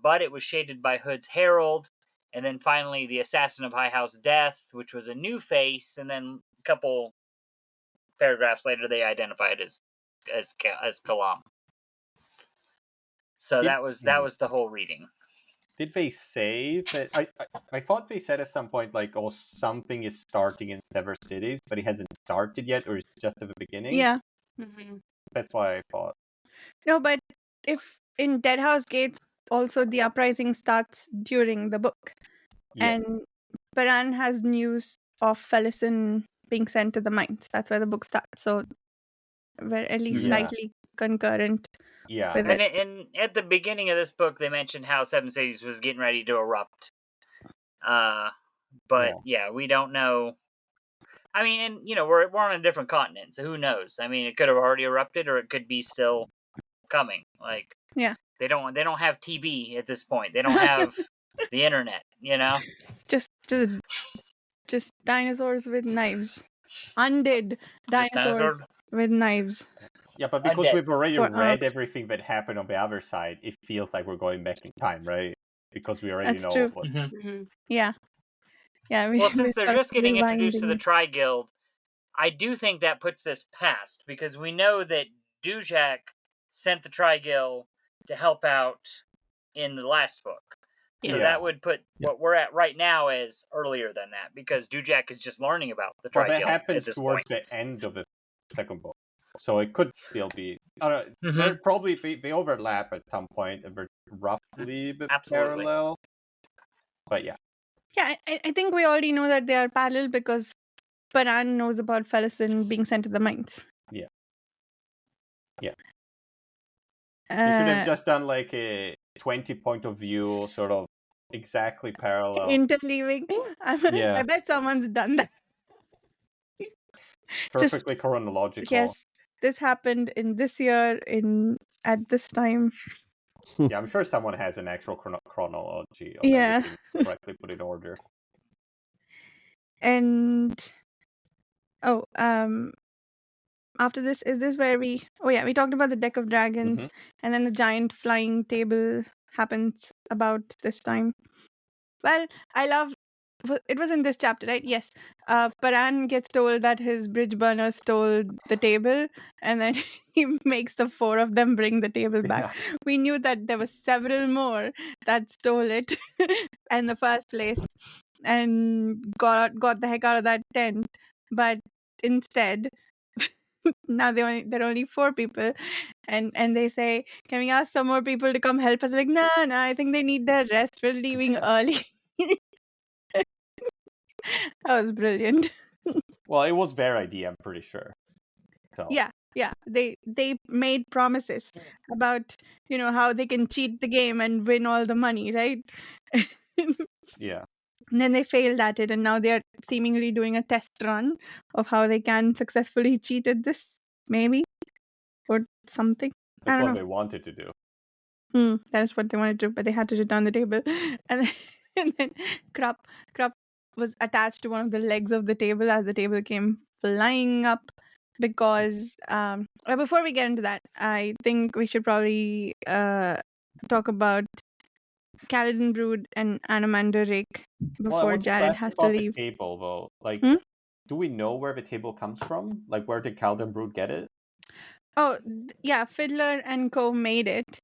but it was shaded by Hood's Herald. And then finally, the Assassin of High House Death, which was a new face, and then a couple paragraphs later, they identified as Kalam. So that was the whole reading. Did they say that? I thought they said at some point like, something is starting in Sever Cities, but it hasn't started yet, or it's just at the beginning. Yeah. That's why I thought. No, but if in Deadhouse Gates, also the uprising starts during the book. Yeah. And Paran has news of Felison being sent to the mines. That's where the book starts. So we're at least slightly concurrent. Yeah. With and at the beginning of this book, they mentioned how Seven Cities was getting ready to erupt. But we don't know. I mean, and we're on a different continent, so who knows? I mean, it could have already erupted, or it could be still coming. Like, they don't have TV at this point. They don't have the internet. Just dinosaurs with knives, undead dinosaurs with knives. Yeah, but because we've already read everything that happened on the other side, it feels like we're going back in time, right? Because we already know what. Yeah. Well, since they're just getting introduced to the Tri-Guild, I do think that puts this past, because we know that Dujak sent the Tri-Guild to help out in the last book. So that would put what we're at right now as earlier than that, because Dujak is just learning about the Tri-Guild that happens at this towards point. the end of the second book. So it could still be. They're probably they overlap at some point, and they're roughly parallel. But yeah. Yeah, I think we already know that they are parallel because Paran knows about Felison being sent to the mines. Yeah. Yeah. You should have Uh, just done like a 20 point of view, sort of exactly parallel. interleaving. Yeah. I bet someone's done that. Perfectly chronological. Yes, this happened in this year at this time. Yeah, I'm sure someone has an actual chronology of Yeah. everything correctly put in order. And after this, is this where we talked about the deck of dragons, Mhm. and then the giant flying table happens about this time. Well, it was in this chapter, right? Yes. Paran gets told that his bridge burner stole the table, and then he makes the four of them bring the table back. Yeah. We knew that there were several more that stole it in the first place and got the heck out of that tent. But instead, now there are only four people, and they say, "Can we ask some more people to come help us?" Like, no, I think they need their rest. We're leaving early. That was brilliant. Well, it was their idea, I'm pretty sure. So. Yeah. They made promises about how they can cheat the game and win all the money, right? Yeah. And then they failed at it, and now they're seemingly doing a test run of how they can successfully cheat at this, maybe, or something. I That's don't what know. they wanted to do. That is what they wanted to do, but they had to return the table. And then Krupp was attached to one of the legs of the table as the table came flying up. Because before we get into that, I think we should probably talk about Kaladin Brood and Anamander Rick Well, I before wanted to Jared ask has to about leave. the table, though. Like, Hmm? do we know where the table comes from? Like, where did Calden Brood get it? Oh, yeah, Fiddler and Co. made it.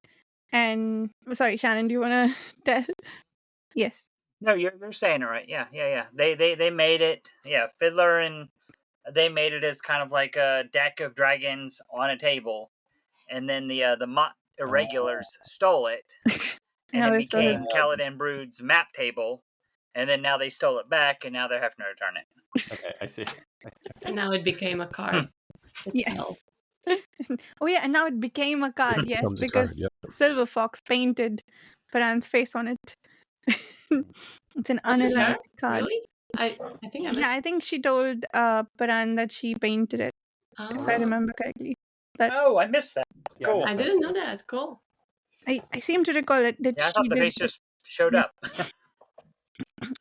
And sorry, Shannon, do you want to tell? Yes. No, you're saying it right. Yeah. They made it. Yeah, Fiddler and they made it as kind of like a deck of dragons on a table, and then the Mott irregulars stole it, and Now it they stole it. became Kaladin Brood's map table, and then now they stole it back, and now they're having to return it. Okay, I see. And now it became a card itself. Yes. Oh yeah, and now it became a card. Yes, Becomes a because card, yep. Silver Fox painted Paran's face on it. It's an Was it her? unaligned card. Really? I think I missed. Yeah, I think she told Paran that she painted it, if I Oh, remember correctly. Oh, I missed that. Yeah, Cool. I didn't know that. Cool. I seem to recall that Yeah, I she thought the did face just showed up.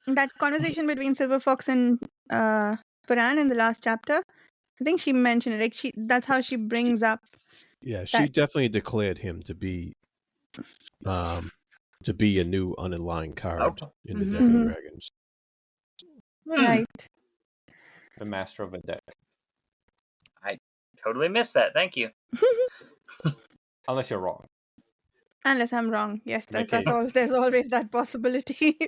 that conversation between Silver Fox and Paran in the last chapter. I think she mentioned it. Like that's how she brings up. Yeah, she definitely declared him to be a new unaligned card in the deck of dragons. Right. The master of a deck. I totally missed that. Thank you. Unless you're wrong. Unless I'm wrong. Yes, In that that's case. all. There's always that possibility.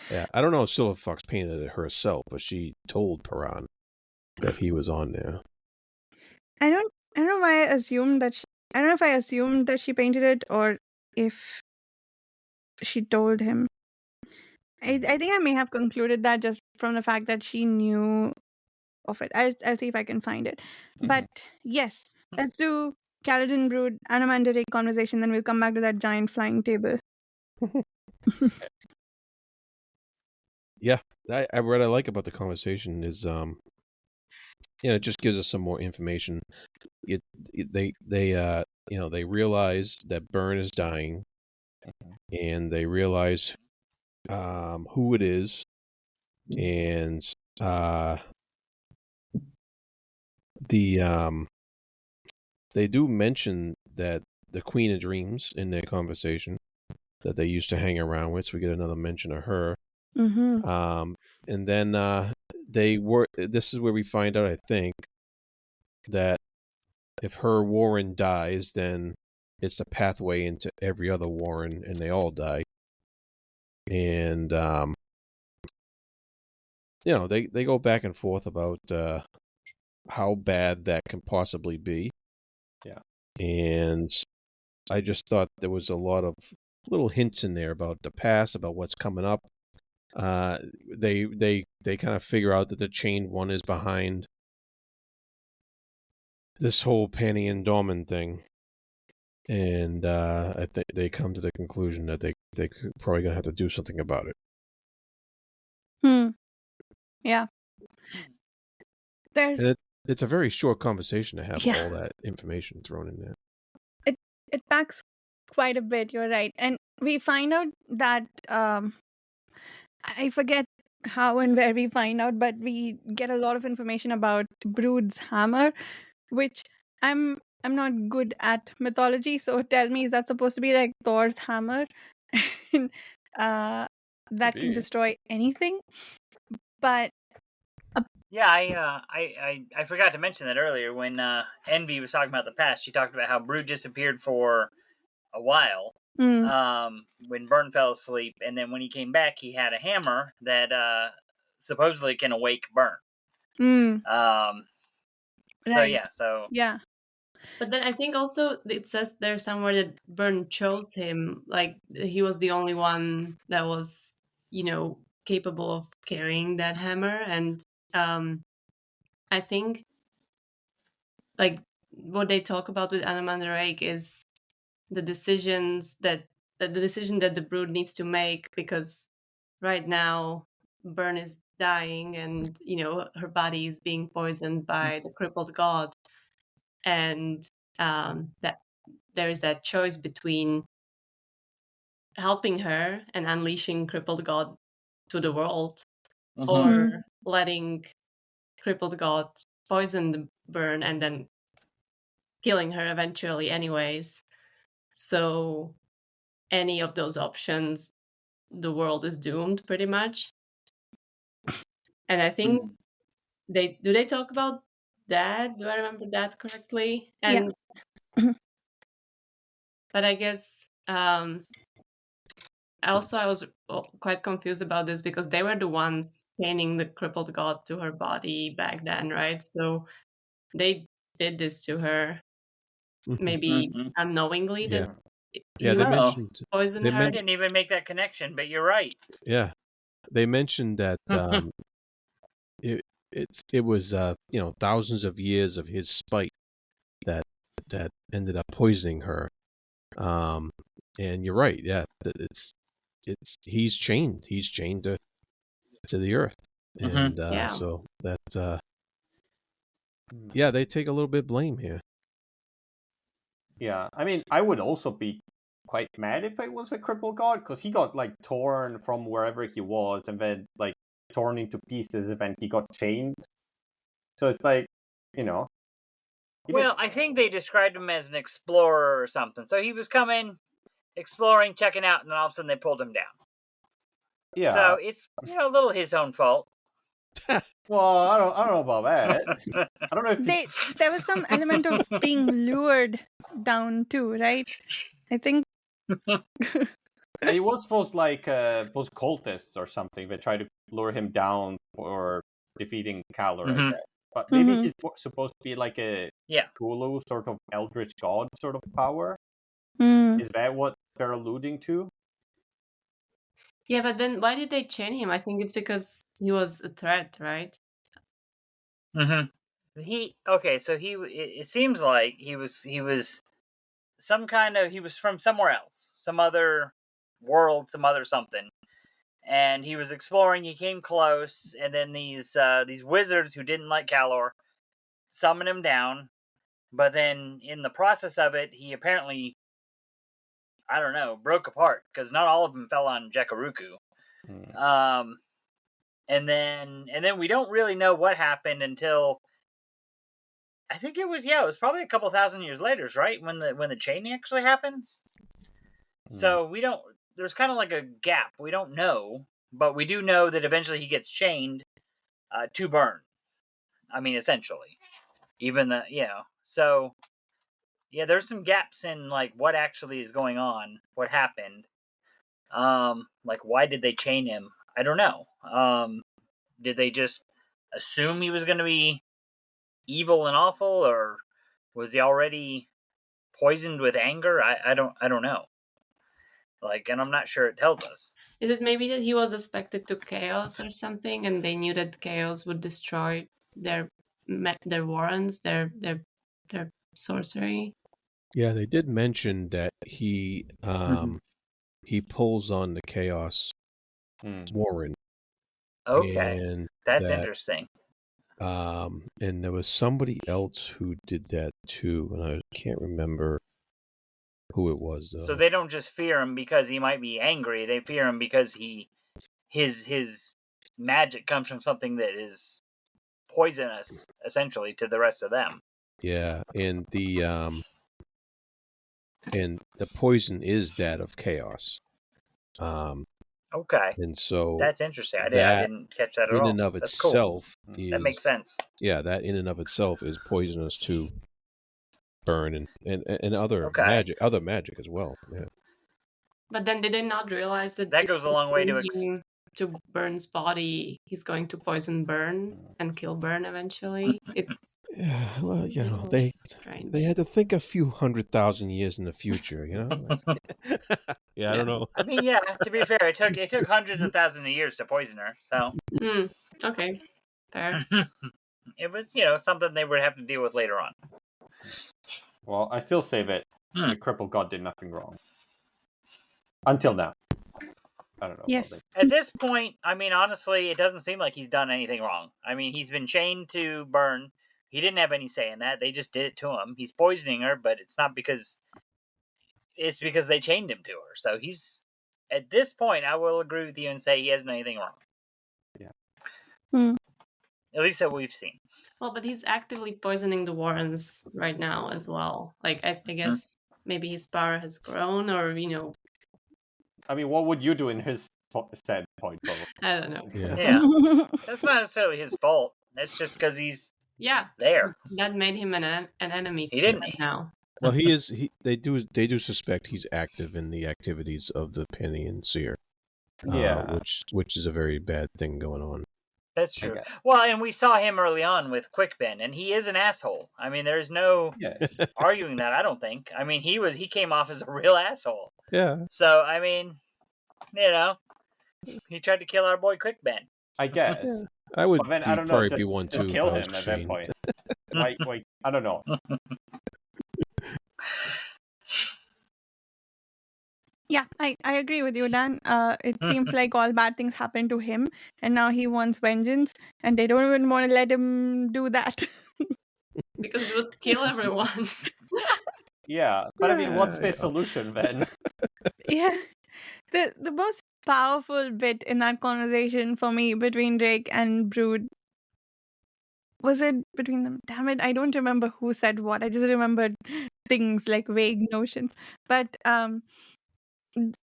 Yeah, I don't know if Silver Fox painted it herself, but she told Paran that he was on there. I don't know why I assumed that I don't know if I assumed that she painted it or if she told him. I think I may have concluded that just from the fact that she knew of it. I'll see if I can find it. But yes, let's do Kaladin Brood, Anamandere conversation, then we'll come back to that giant flying table. Yeah, what I like about the conversation is, it just gives us some more information. They realize that Burn is dying, and they realize who it is, and they do mention that the Queen of Dreams in their conversation that they used to hang around with. So we get another mention of her. Mm-hmm. And then this is where we find out, I think, that if her Warren dies, then it's a pathway into every other Warren, and they all die. And they go back and forth about how bad that can possibly be. Yeah. And I just thought there was a lot of little hints in there about the past, about what's coming up. They kind of figure out that the Chained One is behind this whole Panny and Dorman thing. and I think they come to the conclusion that they probably gonna have to do something about it. Yeah. There's And it's a very short conversation to have Yeah. all that information thrown in there. it packs quite a bit. You're right, and we find out that I forget how and where we find out, but we get a lot of information about Brood's hammer, which I'm not good at mythology, so tell me, is that supposed to be like Thor's hammer? And, that can be. destroy anything? But Yeah, I forgot to mention that earlier when Envy was talking about the past. She talked about how Brood disappeared for a while when Burn fell asleep, and then when he came back, he had a hammer that supposedly can awake Burn. So right, yeah, so yeah, But then I think also it says there somewhere that Burn chose him. Like he was the only one that was, capable of carrying that hammer. And I think like what they talk about with Anamandaraik is the decisions that the decision that the Brood needs to make, because right now Burn is dying and her body is being poisoned by the Crippled God, and that there is that choice between helping her and unleashing Crippled God to the world, or letting Crippled God poison the Burn and then killing her eventually anyways. So any of those options, the world is doomed pretty much. And I think they talk about that. Do I remember that correctly? And but I guess I was quite confused about this because they were the ones chaining the Crippled God to her body back then, right? So they did this to her, maybe unknowingly, Yeah. that Yeah, he they would mentioned. poison They her. I didn't even make that connection, but you're right. Yeah, they mentioned that it was thousands of years of his spite that ended up poisoning her. And you're right. Yeah, it's he's chained to the earth, and Yeah. so that yeah, they take a little bit of blame here. Yeah, I mean, I would also be quite mad if it was a Crippled God, because he got like torn from wherever he was and then like torn into pieces and then he got chained. So it's like, you know. Well, I think they described him as an explorer or something. So he was coming, exploring, checking out, and then all of a sudden they pulled him down. Yeah. So it's a little his own fault. Well, I don't know about that. I don't know if there was some element of being lured down too, right? I think. he was supposed like those cultists or something that tried to lure him down for defeating Kalor, I guess. But maybe he's supposed to be like a Cthulhu sort of eldritch god sort of power. Is that what they're alluding to? Yeah, but then why did they chain him? I think it's because he was a threat, right? It seems like he was some kind of, he was from somewhere else, some other world, some other something, and he was exploring. He came close, and then these wizards who didn't like Kalor summoned him down. But then in the process of it, he apparently, I don't know, broke apart, because not all of them fell on Jekaruku. And then we don't really know what happened until I think it was probably a couple thousand years later, right? When the chaining actually happens. So we don't. There's kind of like a gap. We don't know, but we do know that eventually he gets chained to Burn. I mean, essentially, So yeah, there's some gaps in like what actually is going on, what happened. Like why did they chain him? I don't know. Did they just assume he was going to be evil and awful, or was he already poisoned with anger? I don't know. Like, and I'm not sure it tells us. Is it maybe that he was expected to chaos or something, and they knew that chaos would destroy their warrants, their sorcery? Yeah, they did mention that he pulls on the Chaos Warren, Okay, and that's that interesting. and there was somebody else who did that too, and I can't remember who it was though. So they don't just fear him because he might be angry. They fear him because his magic comes from something that is poisonous, essentially, to the rest of them. Yeah, and the poison is that of chaos. Okay, And so that's interesting. I that didn't catch that at in all. and of That's cool. itself is That makes sense. Yeah, that in and of itself is poisonous to burn and other Okay. magic as well. Yeah. But then did they not realize that That goes a long way to to Burn's body, he's going to poison Burn and kill Burn eventually? It's Yeah, well, you know, strange. they had to think a few 100,000 years in the future, you know. Yeah, I don't know. I mean, yeah. To be fair, it took hundreds of thousands of years to poison her. So Okay, fair. it was, something they would have to deal with later on. Well, I still say that the Crippled God did nothing wrong. Until now. I don't know. Yes. At this point, I mean, honestly, it doesn't seem like he's done anything wrong. I mean, he's been chained to Burn. He didn't have any say in that. They just did it to him. He's poisoning her, but it's not because... It's because they chained him to her. So he's... At this point, I will agree with you and say he hasn't done anything wrong. Yeah. At least that we've seen. Well, but he's actively poisoning the Warrens right now as well. Like, I guess maybe his power has grown, or, I mean, what would you do in his standpoint? I don't know. Yeah. That's not necessarily his fault. That's just because he's there. That made him an enemy. He didn't. Right now. Well, they do suspect he's active in the activities of the Penny and Seer. Yeah. Which is a very bad thing going on. That's true. Well, and we saw him early on with Quickben, and he is an asshole. I mean, there's no arguing that, I don't think. I mean, he came off as a real asshole. Yeah. So, I mean, he tried to kill our boy Quickben. I guess. Yeah. I would I don't know, be one just too. kill him at that point. Like, I don't know. Yeah, I agree with you, Dan. It seems like all bad things happen to him, and now he wants vengeance, and they don't even want to let him do that. Because it would kill everyone. Yeah, but I mean, what's the solution then? Yeah. The most powerful bit in that conversation for me between Drake and Brood, was it between them? Damn it, I don't remember who said what. I just remembered things like vague notions. But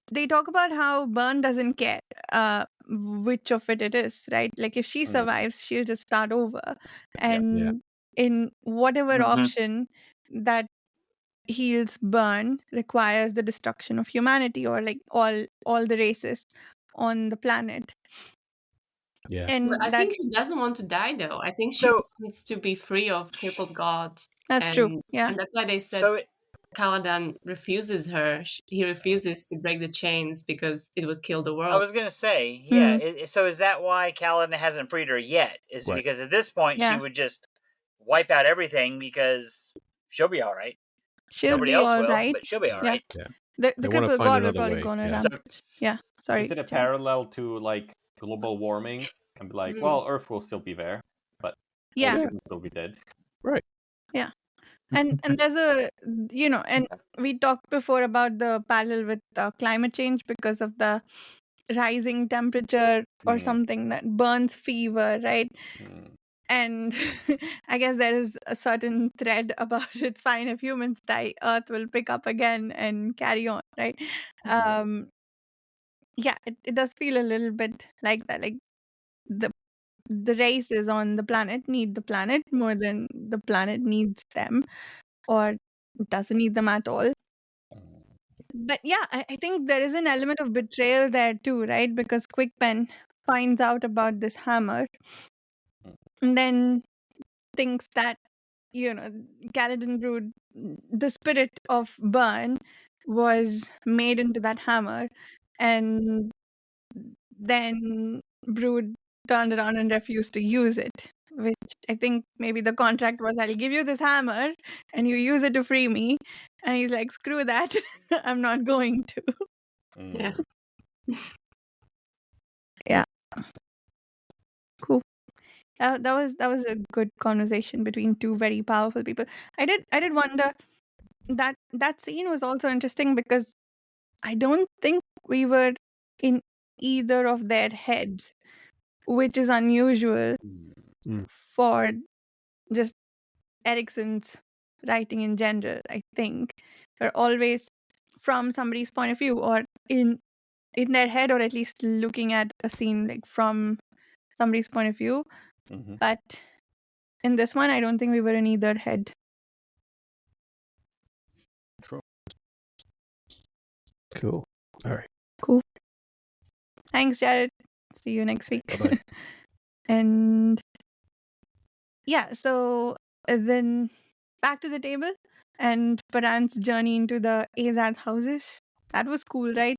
they talk about how Burn doesn't care which of it is, right? Like if she survives, she'll just start over. And in whatever option that heals Burn requires the destruction of humanity, or like all the races on the planet. Yeah. And I think she doesn't want to die, though. I think she needs to be free of Crippled God. That's true. Yeah. And that's why they said Caladan refuses her. He refuses to break the chains because it would kill the world. I was going to say, yeah. So is that why Caladan hasn't freed her yet? Is because at this point she would just wipe out everything because she'll be all right. Nobody else will, but she'll be all right. Yeah. The Crippled God will probably go on a rampage. Sorry. Is it a parallel to like global warming? And be like, well, Earth will still be there, but will still be dead. Right. Yeah. And there's and we talked before about the parallel with climate change because of the rising temperature or something that burns fever, right? And I guess there is a certain thread about it's fine if humans die, Earth will pick up again and carry on, right? It does feel a little bit like that. Like the races on the planet need the planet more than the planet needs them, or doesn't need them at all. But yeah, I think there is an element of betrayal there too, right? Because Quickpen finds out about this hammer and then thinks that, Kaladin Brood, the spirit of Burn, was made into that hammer, and then Brood turned around and refused to use it, which I think maybe the contract was, I'll give you this hammer and you use it to free me. And he's like, screw that. I'm not going to. Yeah. Yeah. Cool. That was a good conversation between two very powerful people. I did wonder that scene was also interesting because I don't think we were in either of their heads, which is unusual for just Erikson's writing in general. I think we're always from somebody's point of view, or in their head, or at least looking at a scene like from somebody's point of view. But in this one, I don't think we were in either head. True. Cool. All right. Cool. Thanks, Jared. See you next week. Bye-bye. And yeah, so then back to the table and Paran's journey into the Azath Houses. That was cool, right?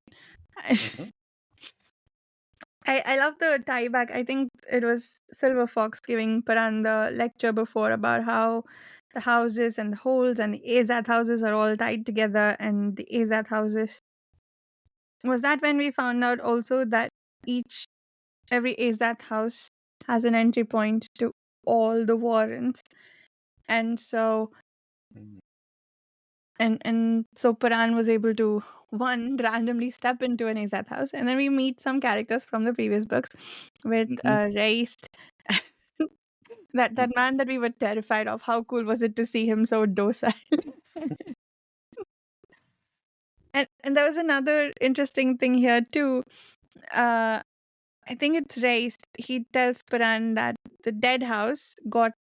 I love the tie back. I think it was Silver Fox giving Paran the lecture before about how the houses and the holes and the Azath houses are all tied together, and the Azath houses. Was that when we found out also that every Azath house has an entry point to all the warrens, and so so Paran was able to randomly step into an Azath house, and then we meet some characters from the previous books with Reis, that man that we were terrified of. How cool was it to see him so docile? and there was another interesting thing here too. I think it's Reis. He tells Paran that the dead house got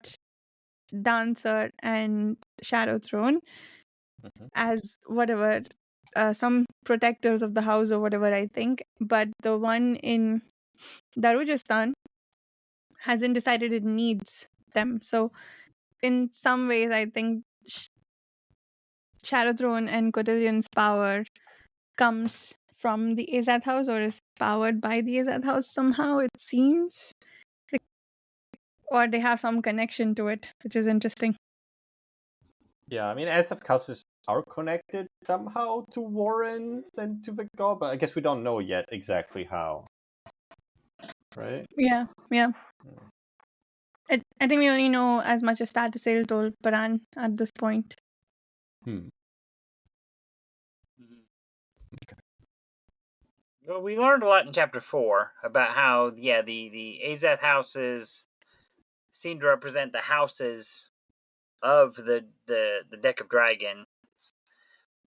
Dancer and Shadow Throne as whatever, some protectors of the house or whatever, I think. But the one in Darujistan hasn't decided it needs them. So in some ways, I think Shadow Throne and Cotillion's power comes from the Azath house, or is powered by the Azath house somehow, it seems. Or they have some connection to it, which is interesting. Yeah, I mean, Azath Houses are connected somehow to Warren and to the god, but I guess we don't know yet exactly how. Right? Yeah. I think we only know as much as Statisail told Paran at this point. Well, we learned a lot in chapter 4 about how, the Azath houses seem to represent the houses of the deck of dragons.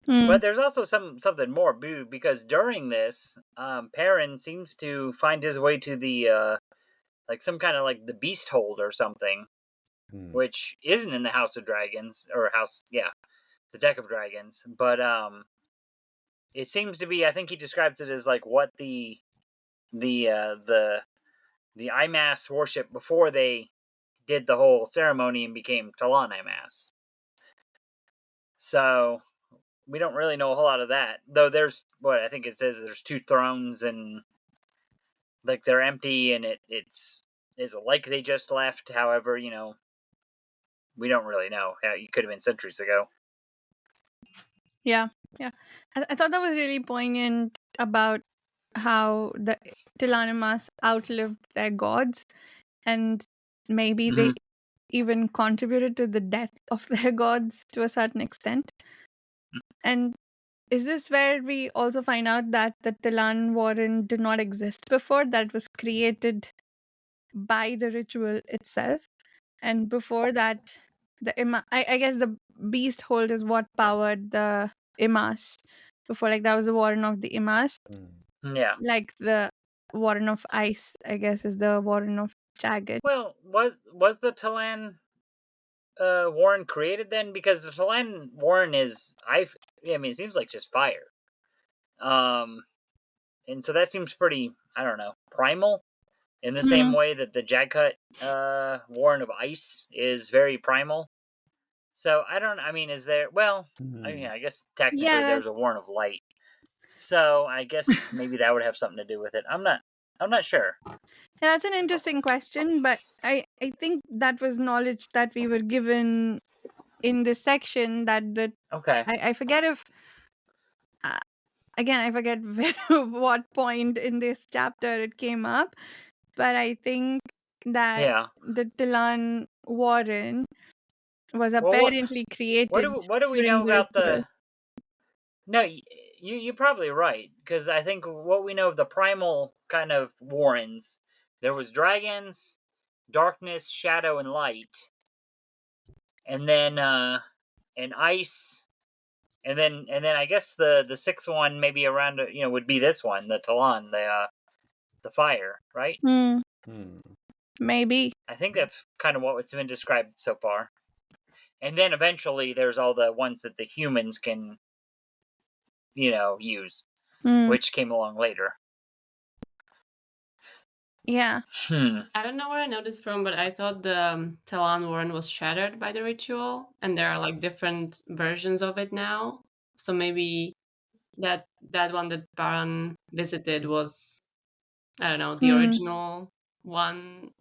But there's also something more, because during this, Perrin seems to find his way to the some kind of the beast hold or something, which isn't in the House of Dragons, or the deck of dragons, but it seems to be. I think he describes it as what the Imass worship before they did the whole ceremony and became T'lan Imass. So we don't really know a whole lot of that, though. There's I think it says there's 2 thrones, and they're empty, and it's like they just left. However, we don't really know. It could have been centuries ago. Yeah. I thought that was really poignant about how the T'lan Imass outlived their gods, and maybe they even contributed to the death of their gods to a certain extent. And is this where we also find out that the T'lan Warren did not exist before, that it was created by the ritual itself? And before that, I guess the beast hold is what powered the Imass. Before, that was the Warren of the Imass. Yeah. Like the Warren of Ice, I guess, is the Warren of Jagged. Well, was the T'lan Warren created then? Because the T'lan Warren is, it seems like just fire. And so that seems pretty, I don't know, primal, in the same way that the Jagcut Warren of Ice is very primal. So is there? Well, I guess technically there's a Warren of Light. So I guess maybe that would have something to do with it. I'm not sure. Yeah, that's an interesting question, but I I think that was knowledge that we were given in this section. That Okay. I forget if again I forget what point in this chapter it came up, but I think that Yeah. the T'lan Warren was Well, apparently created what do we during know the about ritual. No, you're probably right, because I think what we know of the primal kind of Warrens, there was dragons, darkness, shadow, and light, and then and ice, and then I guess the sixth one maybe around would be this one, the T'lan, the fire, right? Hmm, Hmm. maybe. I think that's kind of what's been described so far. And then eventually there's all the ones that the humans can use, Hmm, which came along later. yeah. I don't know where I know this from, but I thought the T'lan Warren was shattered by the ritual, and there are like different versions of it now. So maybe that one that Baron visited was, I don't know, the Hmm. original one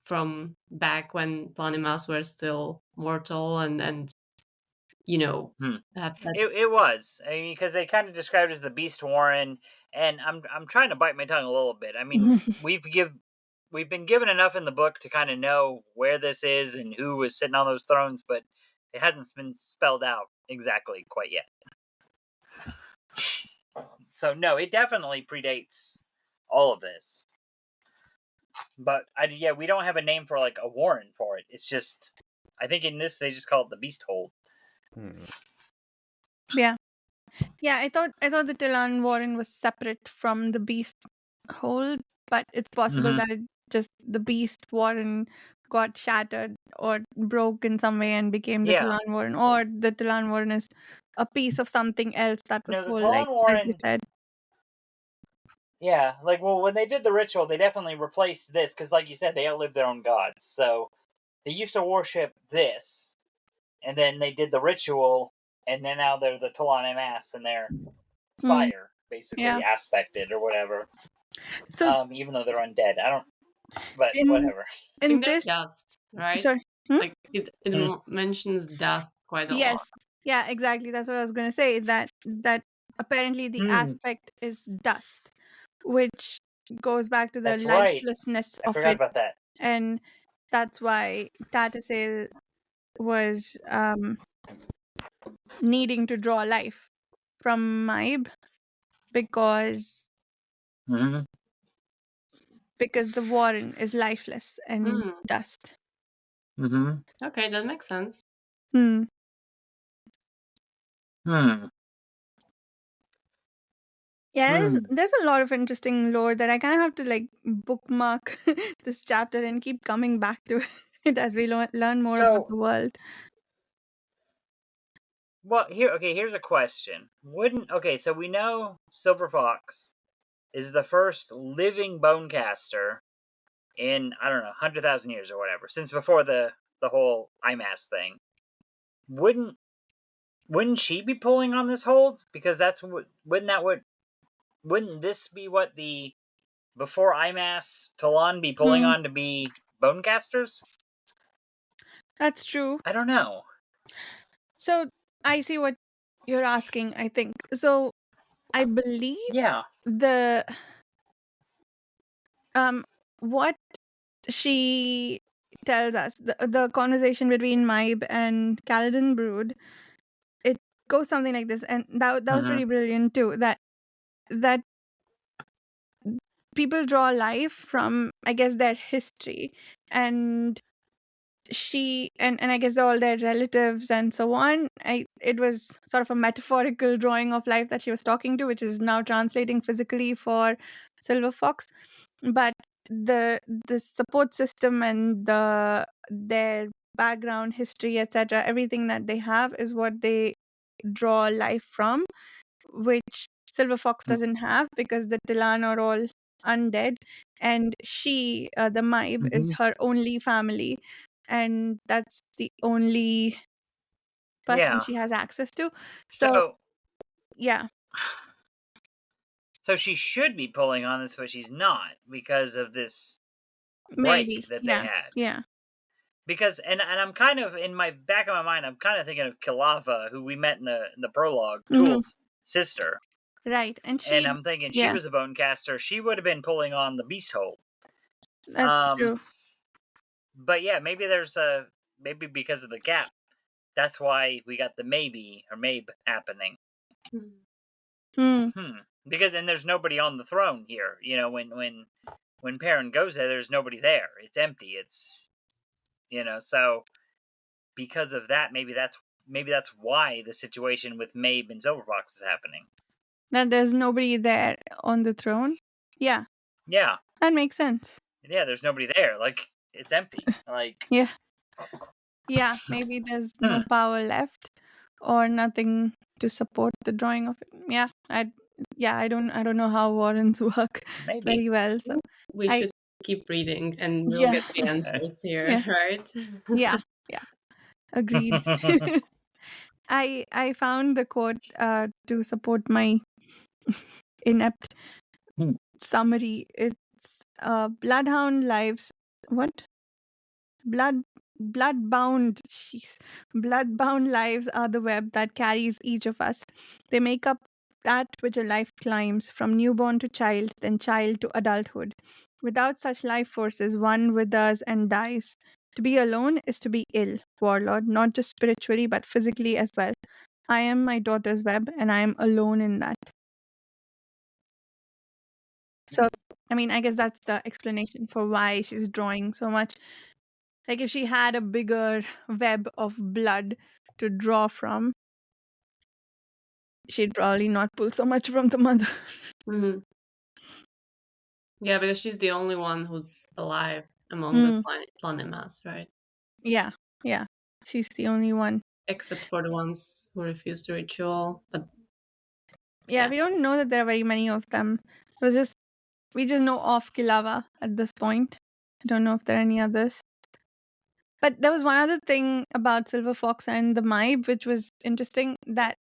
from back when T'lan Imass were still mortal, and that It was, I mean, because they kind of described it as the Beast Warren, and I'm trying to bite my tongue a little bit. I mean, we've been given enough in the book to kind of know where this is and who was sitting on those thrones, but it hasn't been spelled out exactly quite yet. So no, it definitely predates all of this. But we don't have a name for like a Warren for it. It's just, I think in this they just call it the Beast Hold. Hmm. Yeah. Yeah, I thought the T'lan Warren was separate from the Beast Hold, but it's possible that the Beast Warren got shattered or broke in some way and became the Yeah. T'lan Warren, or the T'lan Warren is a piece of something else that was No, the whole, T'lan like you Warren. said. Yeah, when they did the ritual, they definitely replaced this because, like you said, they outlived their own gods. So they used to worship this, and then they did the ritual, and then now they're the T'lan Imass, and they're fire, basically, Yeah. aspected or whatever. So even though they're undead, I don't. But in whatever. I in think they're this, dust, right? sorry. Like it mentions dust quite a lot. Yes. Yeah, exactly. That's what I was going to say. That apparently the aspect is dust, which goes back to the That's right. lifelessness I of forgot it, about that. and that's why Tatasail was needing to draw life from Maib because Mhm. the Warren is lifeless and dust. Mhm. Okay, that makes sense. Hmm. Yeah, there's a lot of interesting lore that I kind of have to like bookmark this chapter and keep coming back to it as we learn more about the world. Well, here's a question. So we know Silver Fox is the first living bonecaster in, I don't know, 100,000 years or whatever, since before the whole Imass thing. Wouldn't she be pulling on this hold? Because wouldn't this be what the before Imass T'lan be pulling on to be bonecasters? That's true. I don't know. So I see what you're asking, I think. So I believe the what she tells us, the conversation between Maib and Kaladin Brood, it goes something like this, and that was pretty brilliant too. That people draw life from, I guess, their history, and she and I guess all their relatives and so on. It was sort of a metaphorical drawing of life that she was talking to, which is now translating physically for Silver Fox. But the support system and their background, history, etc., everything that they have is what they draw life from, which Silver Fox doesn't have because the T'lan are all undead, and she, the Maib, is her only family, and that's the only person she has access to. So yeah. So she should be pulling on this, but she's not because of this break Maybe. that they Yeah. had. Yeah. because and I'm kind of in my back of my mind, I'm kind of thinking of Kilava, who we met in the prologue, Tool's sister, Right, and I'm thinking she yeah, was a bone caster. She would have been pulling on the beast hold. that's true. But yeah, maybe maybe because of the gap, that's why we got the maybe or maybe happening. Because then there's nobody on the throne here. You know, when Perrin goes there, there's nobody there. It's empty. It's, you know, so because of that, maybe that's why the situation with Mabe and Silverfox is happening. That there's nobody there on the throne. Yeah, Yeah, that makes sense. yeah. There's nobody there. Like, it's empty. Like, yeah. Maybe there's no power left, or nothing to support the drawing of it. Yeah, I don't know how warrants work very well. So we should keep reading, and we'll get the answers here, right? Yeah. Agreed. I found the quote to support my inept summary. It's bloodhound lives. What? Bloodbound. Jeez. Bloodbound lives are the web that carries each of us. They make up that which a life climbs from newborn to child, then child to adulthood. Without such life forces, one withers and dies. To be alone is to be ill, warlord, not just spiritually but physically as well. I am my daughter's web, and I am alone in that. So, I mean, I guess that's the explanation for why she's drawing so much. Like, if she had a bigger web of blood to draw from, she'd probably not pull so much from the mother. Yeah, because she's the only one who's alive among the T'lan Imass, right? Yeah. She's the only one. Except for the ones who refuse the ritual. But yeah, we don't know that there are very many of them. We just know of Kilava at this point. I don't know if there are any others. But there was one other thing about Silver Fox and the Maib, which was interesting, that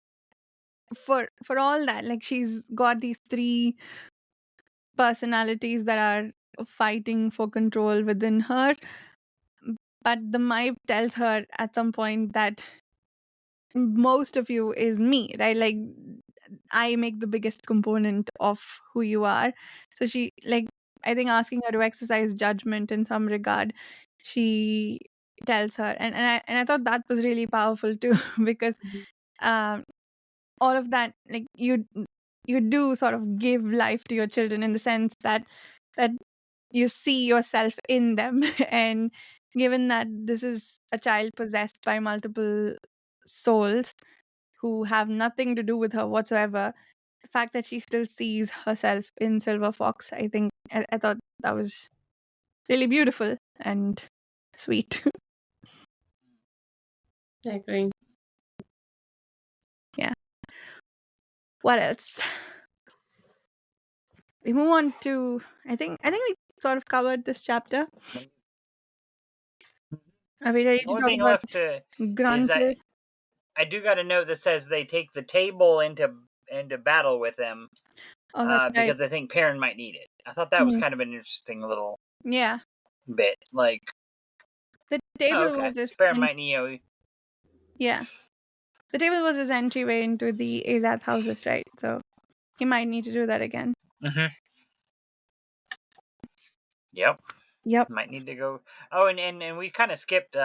for all that, like, she's got these 3 personalities that are fighting for control within her. But the Maib tells her at some point that most of you is me, right? Like, I make the biggest component of who you are. So she, like, I think asking her to exercise judgment in some regard, she tells her, and I thought that was really powerful too, because all of that, like, you do sort of give life to your children in the sense that you see yourself in them. And given that this is a child possessed by multiple souls who have nothing to do with her whatsoever, the fact that she still sees herself in Silver Fox, I think I thought that was really beautiful and sweet. I agree. Yeah. What else? We move on to, I think we sort of covered this chapter. Are we ready to Only talk thing about left is Gruntless? I do got a note that says they take the table into battle with them because they think Perrin might need it. I thought that was kind of an interesting little bit. Like, the table was his Perrin might need. The table was his entryway into the Azath Houses, right? So he might need to do that again. Yep. Might need to go. Oh, and we kind of skipped.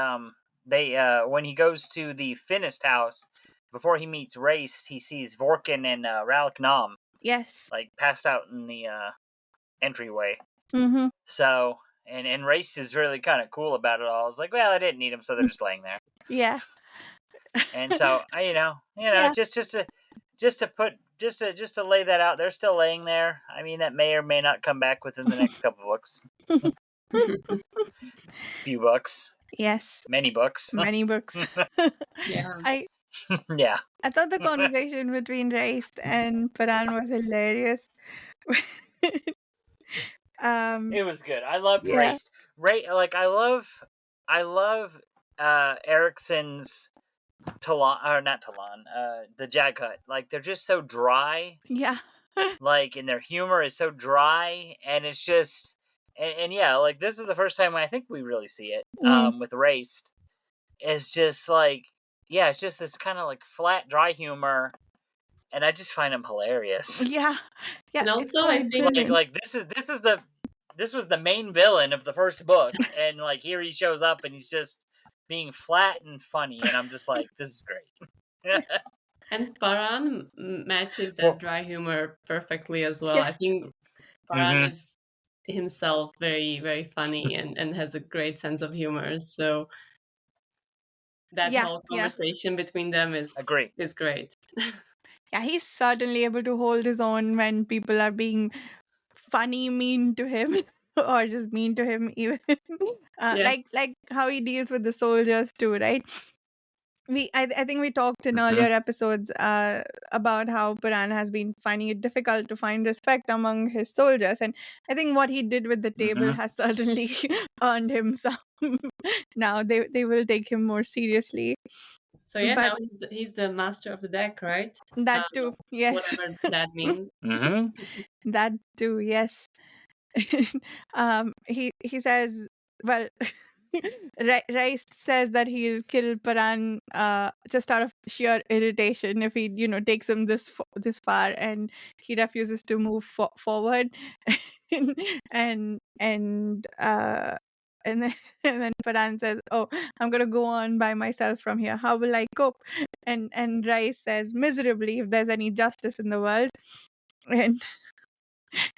They when he goes to the Finnest house before he meets Race, he sees Vorkin and Ralik Nam. Yes. Like, passed out in the entryway. So and Race is really kind of cool about it all. I was like, well, I didn't need him, so they're just laying there. Yeah. And so just to lay that out, they're still laying there. I mean, that may or may not come back within the next couple books. Few books. Yes. Many books. Many books. Yeah. I thought the conversation between Race and Paran was hilarious. It was good. I loved Race. Like, I love Erikson's T'lan, or not T'lan, the Jaghut. Like, they're just so dry. Yeah. Like, and their humor is so dry, and it's just, And yeah, like this is the first time I think we really see it Mm. with Raced. It's just like, yeah, it's just this kind of like flat, dry humor, and I just find him hilarious. Yeah, And it's also, I quite think brilliant. Like this was the main villain of the first book, and like here he shows up and he's just being flat and funny, and I'm just like, this is great. and Paran matches Well- that dry humor perfectly as well. Yeah. I think Paran Mhm. is himself very, very funny and has a great sense of humor. So that Yeah, whole yeah. conversation between them Agree. is great. Yeah, he's certainly able to hold his own when people are being funny, mean to him, or just mean to him even. Yeah. Like how he deals with the soldiers too, right? I think we talked in Mhm. earlier episodes about how Paran has been finding it difficult to find respect among his soldiers, and I think what he did with the table Mhm. has certainly earned him some. Now they will take him more seriously. So yeah, But now he's the master of the deck, right? that too, yes, Whatever that means. Mhm. that too, yes. He says, well, Rice says that he'll kill Paran just out of sheer irritation if he takes him this far, and he refuses to move forward. and and uh and then, and then Paran says, "Oh, I'm gonna go on by myself from here. How will I cope?" And Rice says, "Miserably, if there's any justice in the world." And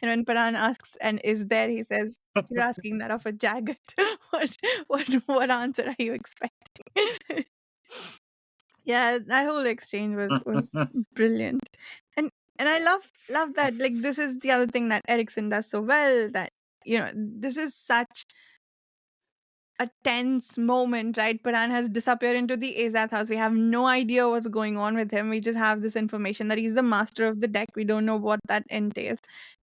and when Paran asks, "And is there?" he says, "You're asking that of a Jagged." What answer are you expecting? Yeah, that whole exchange was brilliant. And I love that, like, this is the other thing that Erikson does so well, that this is such a tense moment, right? Paran has disappeared into the Azath house. We have no idea what's going on with him. We just have this information that he's the master of the deck. We don't know what that entails.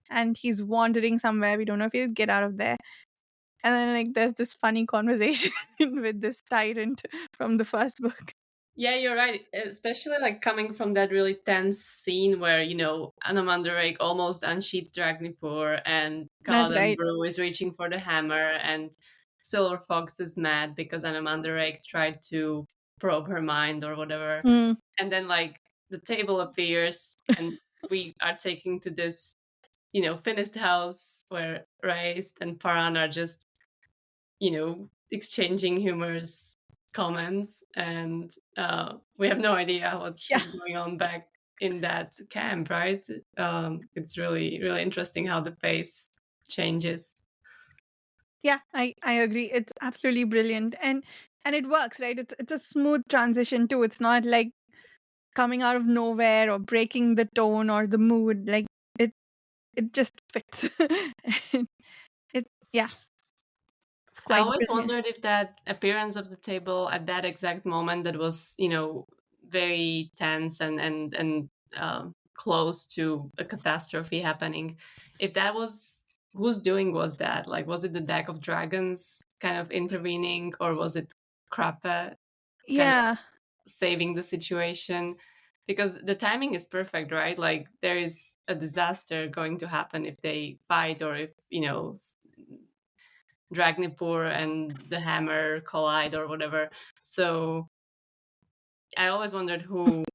And he's wandering somewhere. We don't know if he'll get out of there. And then, like, there's this funny conversation with this tyrant from the first book. Yeah, you're right. Especially like coming from that really tense scene where, Anamandarake almost unsheathed Dragnipur and That's Kaladin right. Brew is reaching for the hammer and Silver Fox is mad because Anamandarake tried to probe her mind or whatever. Mm. And then like the table appears and we are taking to this, finished house where Raist and Paran are just, exchanging humorous comments, and we have no idea what's going on back in that camp, right? It's really, really interesting how the pace changes. Yeah, I agree. It's absolutely brilliant. And it works, right? It's a smooth transition too. It's not like coming out of nowhere or breaking the tone or the mood. Like, it just fits. Yeah. It's I quite always brilliant. wondered if that appearance of the table at that exact moment that was, very tense and close to a catastrophe happening, if that was whose doing was that? Like, was it the deck of dragons kind of intervening, or was it Krappe kind Yeah. of saving the situation? Because the timing is perfect, right? Like, there is a disaster going to happen if they fight, or if Dragnipur and the hammer collide or whatever. So I always wondered who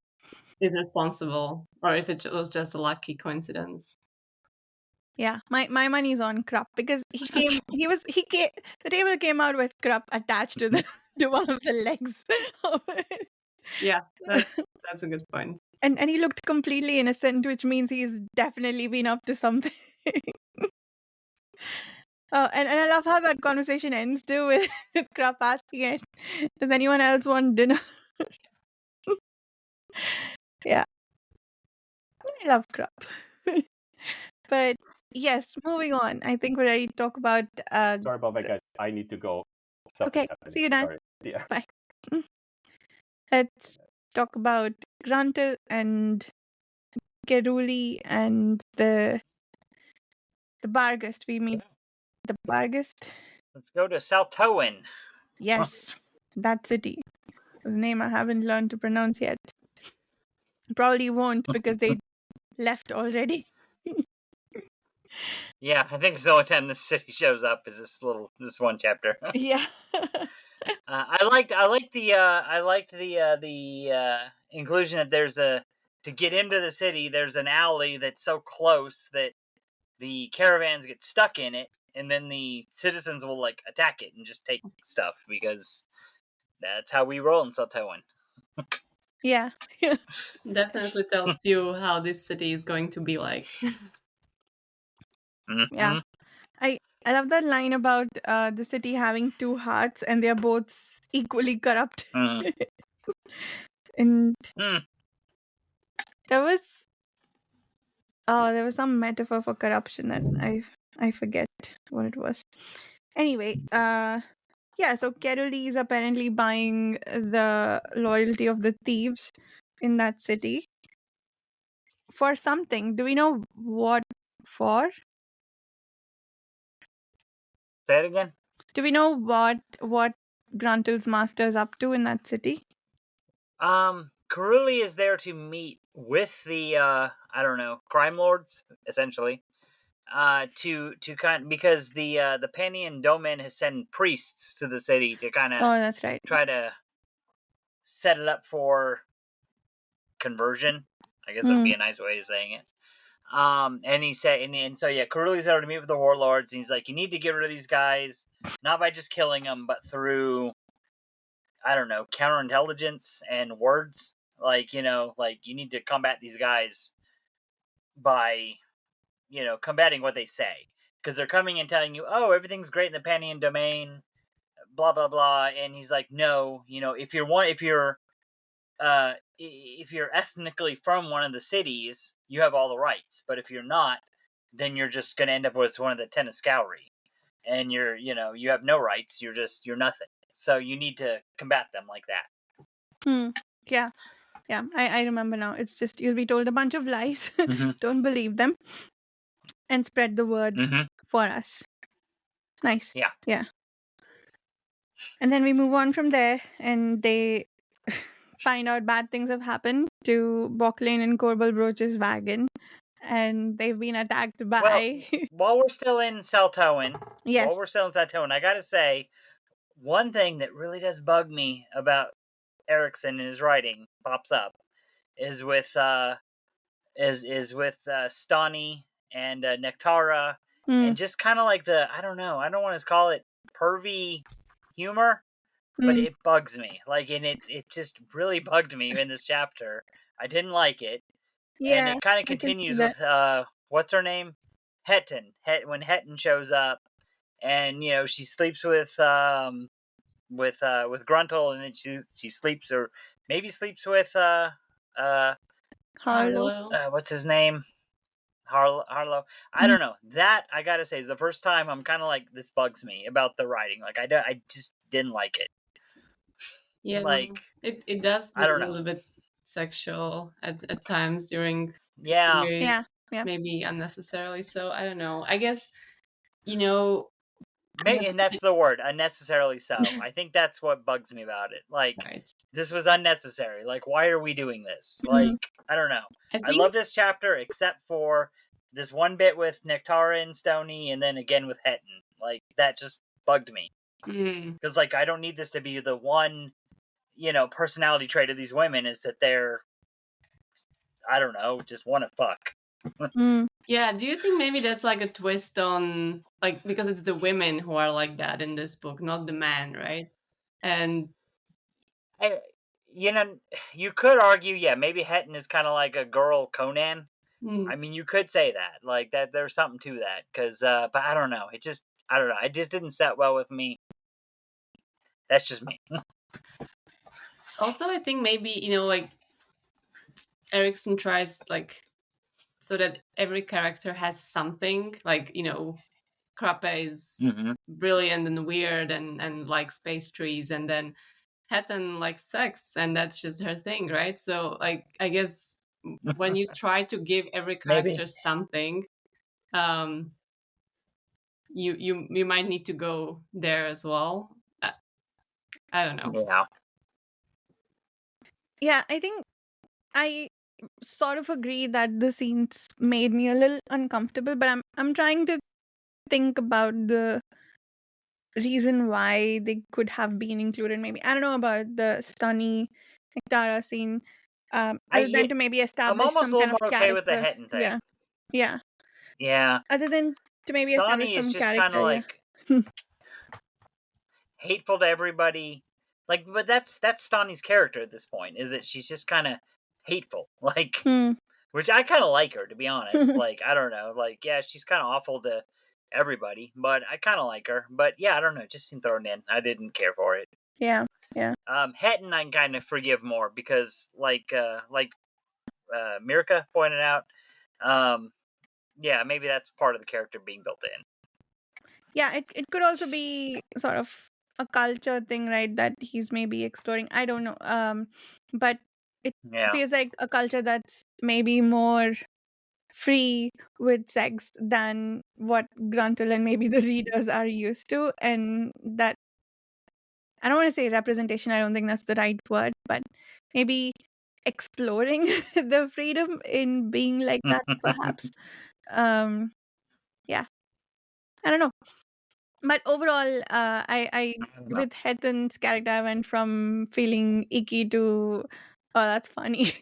is responsible, or if it was just a lucky coincidence. Yeah, my money's on Krupp, because the table came out with Krupp attached to the to one of the legs. Yeah, that's a good point. And he looked completely innocent, which means he's definitely been up to something. And I love how that conversation ends too, with Krupp asking it, "Does anyone else want dinner?" Yeah, I love Krupp. But yes, moving on. I think we're ready to talk about. Sorry about that, guys. I need to go. Something Okay, happening. see you, Dan. Sorry. Yeah. Bye. Let's talk about Grantil and Geruli and the Barghast. We meet the Barghast. Let's go to Saltoan. Yes, that city, whose name I haven't learned to pronounce yet. Probably won't, because they left already. Yeah, I think it's the only time this city shows up is this one chapter. Yeah. I liked the inclusion that to get into the city. There's an alley that's so close that the caravans get stuck in it, and then the citizens will like attack it and just take stuff because that's how we roll in Saltoan. Yeah. Definitely tells you how this city is going to be like. Yeah. I love that line about the city having two hearts and they're both equally corrupt. Mhm. And Mm. there was some metaphor for corruption that I forget what it was. Anyway, yeah, so Keruli is apparently buying the loyalty of the thieves in that city for something. Do we know what for? Say it again. Do we know what Gruntel's master is up to in that city? Karuli is there to meet with the I don't know, crime lords essentially. Because the Panian Domain has sent priests to the city to kind of That's right. try to set it up for conversion. I guess would be a nice way of saying it. And he said, and so yeah, Karuli's there to meet with the warlords. And he's like, you need to get rid of these guys, not by just killing them, but through, I don't know, counterintelligence and words. Like, you need to combat these guys by, combating what they say. Because they're coming and telling you, oh, everything's great in the Panian domain, blah, blah, blah. And he's like, no, if you're ethnically from one of the cities, you have all the rights. But if you're not, then you're just going to end up with one of the Tenniscowry. And you have no rights. You're nothing. So you need to combat them like that. Yeah. Yeah, I remember now. It's just you'll be told a bunch of lies. Don't believe them. And spread the word for us. Nice. Yeah. Yeah. And then we move on from there and they find out bad things have happened to Bocklane and Corbel Broach's wagon. And they've been attacked by... While we're still in Saltoan, yes. I gotta say, one thing that really does bug me about Erikson in his writing pops up is with Stani and Nectara, and just kind of like I don't want to call it pervy humor, but it bugs me. Like, and it just really bugged me in this chapter. I didn't like it. Yeah, and it kind of continues with what's her name, Hetton. When Hetton shows up, and she sleeps with Gruntel, and then she sleeps or maybe sleeps with Harlow. What's his name? Harlow. I don't know. That, I gotta say, is the first time I'm kind of like, this bugs me about the writing. Like, I just didn't like it. Yeah, like it does I don't a know. little bit sexual at times during Yeah. series, Yeah. maybe unnecessarily. So I don't know. I guess and that's the word, unnecessarily so. I think that's what bugs me about it. Like, this was unnecessary. Like, why are we doing this? Like, I don't know. I love this chapter except for this one bit with Nectara and Stony, and then again with Hetton. Like, that just bugged me. Because, like, I don't need this to be the one, personality trait of these women is that they're, I don't know, just want to fuck. Yeah, do you think maybe that's like a twist on, like, because it's the women who are like that in this book, not the man, right? And you could argue, yeah, maybe Hetton is kind of like a girl Conan. I mean, you could say that, like, that there's something to that, because but I don't know, it just didn't set well with me. That's just me. Also, I think maybe, like, Erikson tries, like, so that every character has something, like, Krappe is brilliant and weird and likes space trees, and then Hetton likes sex, and that's just her thing, right? So, like, I guess when you try to give every character something, you might need to go there as well. I don't know. Yeah. Yeah, I think I sort of agree that the scenes made me a little uncomfortable, but I'm trying to think about the reason why they could have been included. Maybe I don't know about the Stunny Tara scene, other than to maybe I'm establish almost some a kind little of more okay with the character. Hetton thing. Yeah, yeah. Yeah. Other than to maybe establish Sonny is some just kind of character. like hateful to everybody. Like, but that's Stani's character at this point, is that she's just kind of hateful. Like, Yeah. which I kind of like her, to be honest. Like, I don't know. Like, yeah, she's kind of awful to everybody, but I kind of like her. But yeah, I don't know. It just seemed thrown in. I didn't care for it. Yeah, yeah. Hetton I can kind of forgive more because, like Mirka pointed out, yeah, maybe that's part of the character being built in. Yeah, it could also be sort of a culture thing, right? That he's maybe exploring. I don't know. But it Yeah. feels like a culture that's maybe more free with sex than what Gruntle and maybe the readers are used to, and that I don't want to say representation. I don't think that's the right word, but maybe exploring the freedom in being like that, perhaps. Yeah, I don't know. But overall, I with Hetton's character, I went from feeling icky to, oh, that's funny,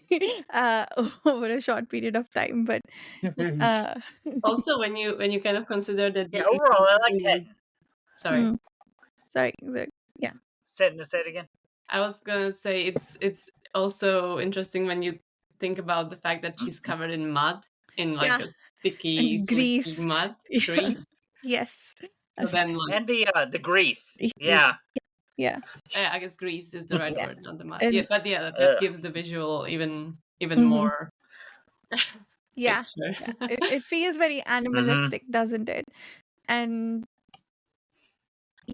over a short period of time. But Also, when you kind of consider that Yeah, overall, I liked Hetton. Sorry. Sorry, yeah. Say it again. I was gonna say it's also interesting when you think about the fact that she's covered in mud, in like Yeah. a sticky, And slicky grease. mud, Yeah. grease. Yes. So then, like, And the grease. Yeah. Yeah. Yeah. I guess grease is the right Yeah. word, not the mud. And- Yeah, but yeah, that gives the visual even Mhm. more Yeah. picture. Yeah. It feels very animalistic, doesn't it? And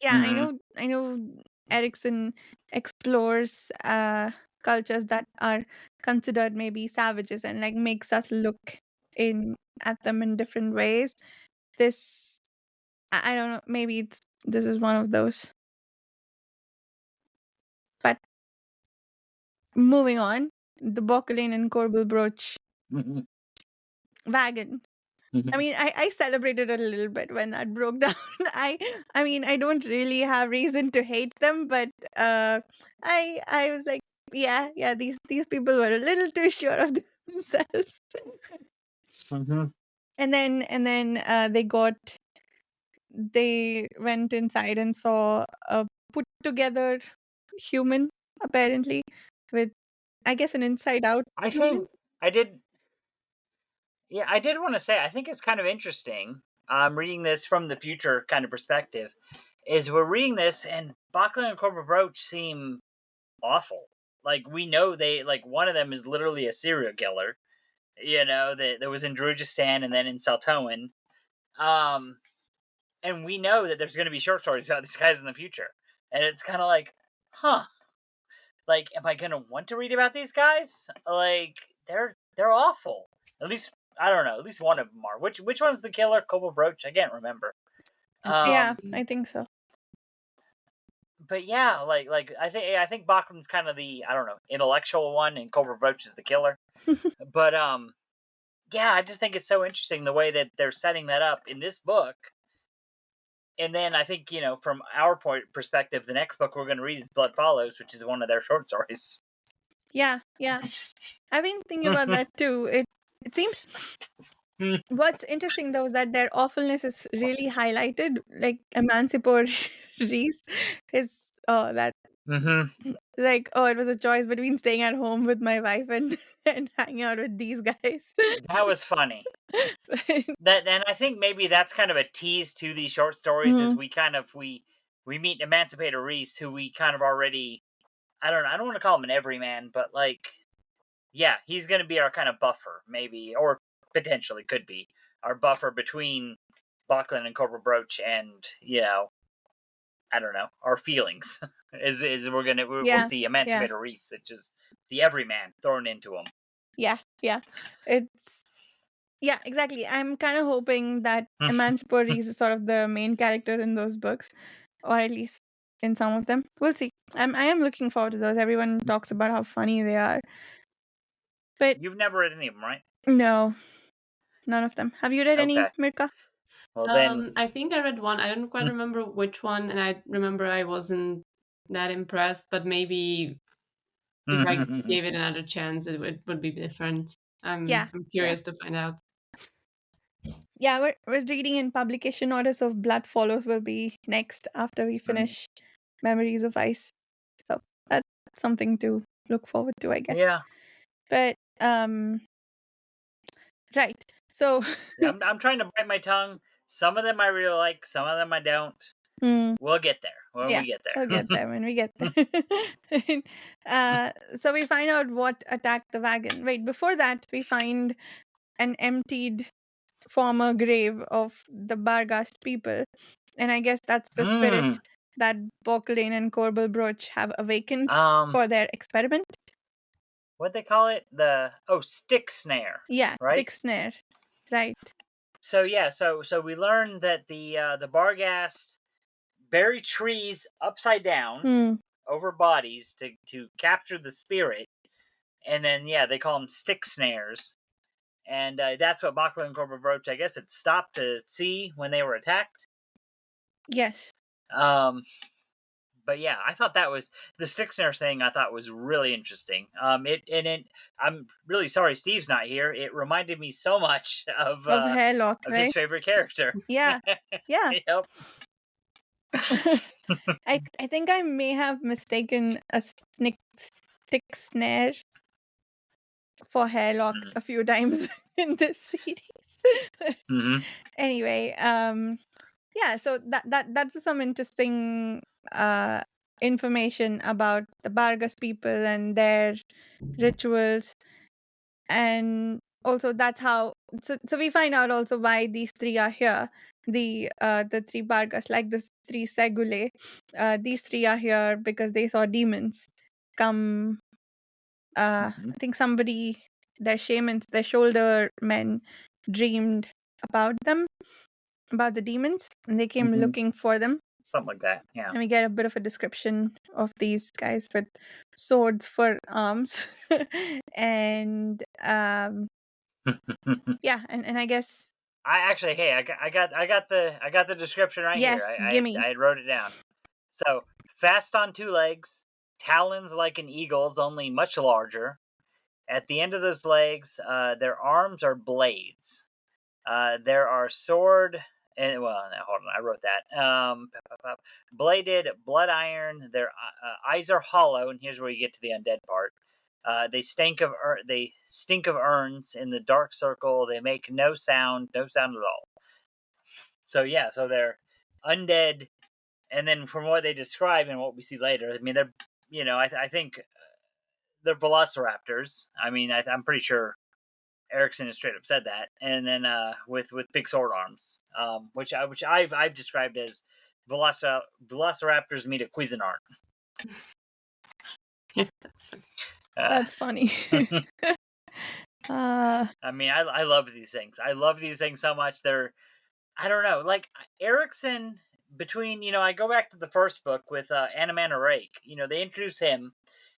yeah, I know Erikson explores cultures that are considered maybe savages and like makes us look in at them in different ways. This I don't know, maybe this is one of those. But moving on, the Boccaline and Corbel brooch wagon. I mean, I celebrated a little bit when that broke down. I mean, I don't really have reason to hate them, but I was like, yeah, these people were a little too sure of themselves. And then they went inside and saw a put together human, apparently, with I guess an inside out. I think I did. Yeah, I did want to say, I think it's kind of interesting. I'm reading this from the future kind of perspective. Is we're reading this, and Bachlan and Corporal Broach seem awful. Like, we know like, one of them is literally a serial killer. You know, that was in Drujistan and then in Saltoan. And we know that there's going to be short stories about these guys in the future. And it's kind of like, huh. Like, am I going to want to read about these guys? Like, they're awful. At least, I don't know. At least one of them are. Which one's the killer? Cobble Broach? I can't remember. Yeah, I think so. But yeah, like I think Bachlan's kind of the, I don't know, intellectual one, and Cobra Broach is the killer. But yeah, I just think it's so interesting the way that they're setting that up in this book. And then I think, you know, from our perspective, the next book we're going to read is Blood Follows, which is one of their short stories. Yeah. I've been thinking about that too. It seems what's interesting though is that their awfulness is really highlighted. Like Emancipor Reese is that like, it was a choice between staying at home with my wife and hanging out with these guys. That was funny. And I think maybe that's kind of a tease to these short stories, is we kind of we meet Emancipator Reese, who we kind of already, I don't want to call him an everyman, but like, yeah, he's going to be our kind of buffer, maybe, or potentially could be our buffer between Bachlan and Cobra Broach, and, you know, I don't know, our feelings. We'll see Emancipator Reese, which is the everyman thrown into him. Yeah. Yeah, exactly. I'm kind of hoping that Emancipor Reese is sort of the main character in those books, or at least in some of them. We'll see. I am looking forward to those. Everyone talks about how funny they are. But You've never read any of them, right? no, none of them. Have you read any, Okay. Mirka? Well, then. I think I read one. I don't quite remember which one, and I remember I wasn't that impressed. But maybe if I gave it another chance, it would be different. I'm curious to find out. Yeah, we're reading in publication order, so Blood Follows will be next after we finish Memories of Ice. So that's something to look forward to, I guess. Yeah. But right. So I'm trying to bite my tongue. Some of them I really like, some of them I don't. We'll get there when we get there. We'll get there when we get there. So we find out what attacked the wagon. Wait, before that, we find an emptied former grave of the Barghast people. And I guess that's the spirit that Boklane and Corbel Broach have awakened for their experiment. What they call it? Stick snare. Yeah, right? stick snare. Right. So we learned that the Barghast bury trees upside down over bodies to capture the spirit, and then they call them stick snares, and that's what Boklane and Corbel Broach, I guess, had stopped to see when they were attacked. Yes. But yeah, I thought that was the stick snare thing. I thought was really interesting. I'm really sorry Steve's not here. It reminded me so much of Hairlock, of right? his favorite character. Yeah. Yep. I think I may have mistaken a stick snare for Hairlock a few times in this series. Anyway, so that was some interesting information about the Barghast people and their rituals, and also that's how. So we find out also why these three are here. The three Barghast, like the three Segule, these three are here because they saw demons come. I think somebody, their shamans, their shoulder men, dreamed about them, about the demons, and they came looking for them. Something like that, yeah. And we get a bit of a description of these guys with swords for arms, and and I guess I got the description right here. Gimme. I wrote it down. So fast on two legs, talons like an eagle's, only much larger. At the end of those legs, their arms are blades. There are sword. And hold on, I wrote that. Bladed, blood iron. Their eyes are hollow, and here's where you get to the undead part. They stink of urns in the dark circle. They make no sound at all. So so they're undead, and then from what they describe and what we see later, I mean they're I think they're velociraptors. I mean I'm pretty sure Erikson has straight up said that, and then with big sword arms, which I've described as velociraptors meet a Cuisinart. Yeah, that's funny. I mean, I love these things. I love these things so much. They're, I don't know, like Erikson. Between I go back to the first book with Anaman Rake. They introduce him,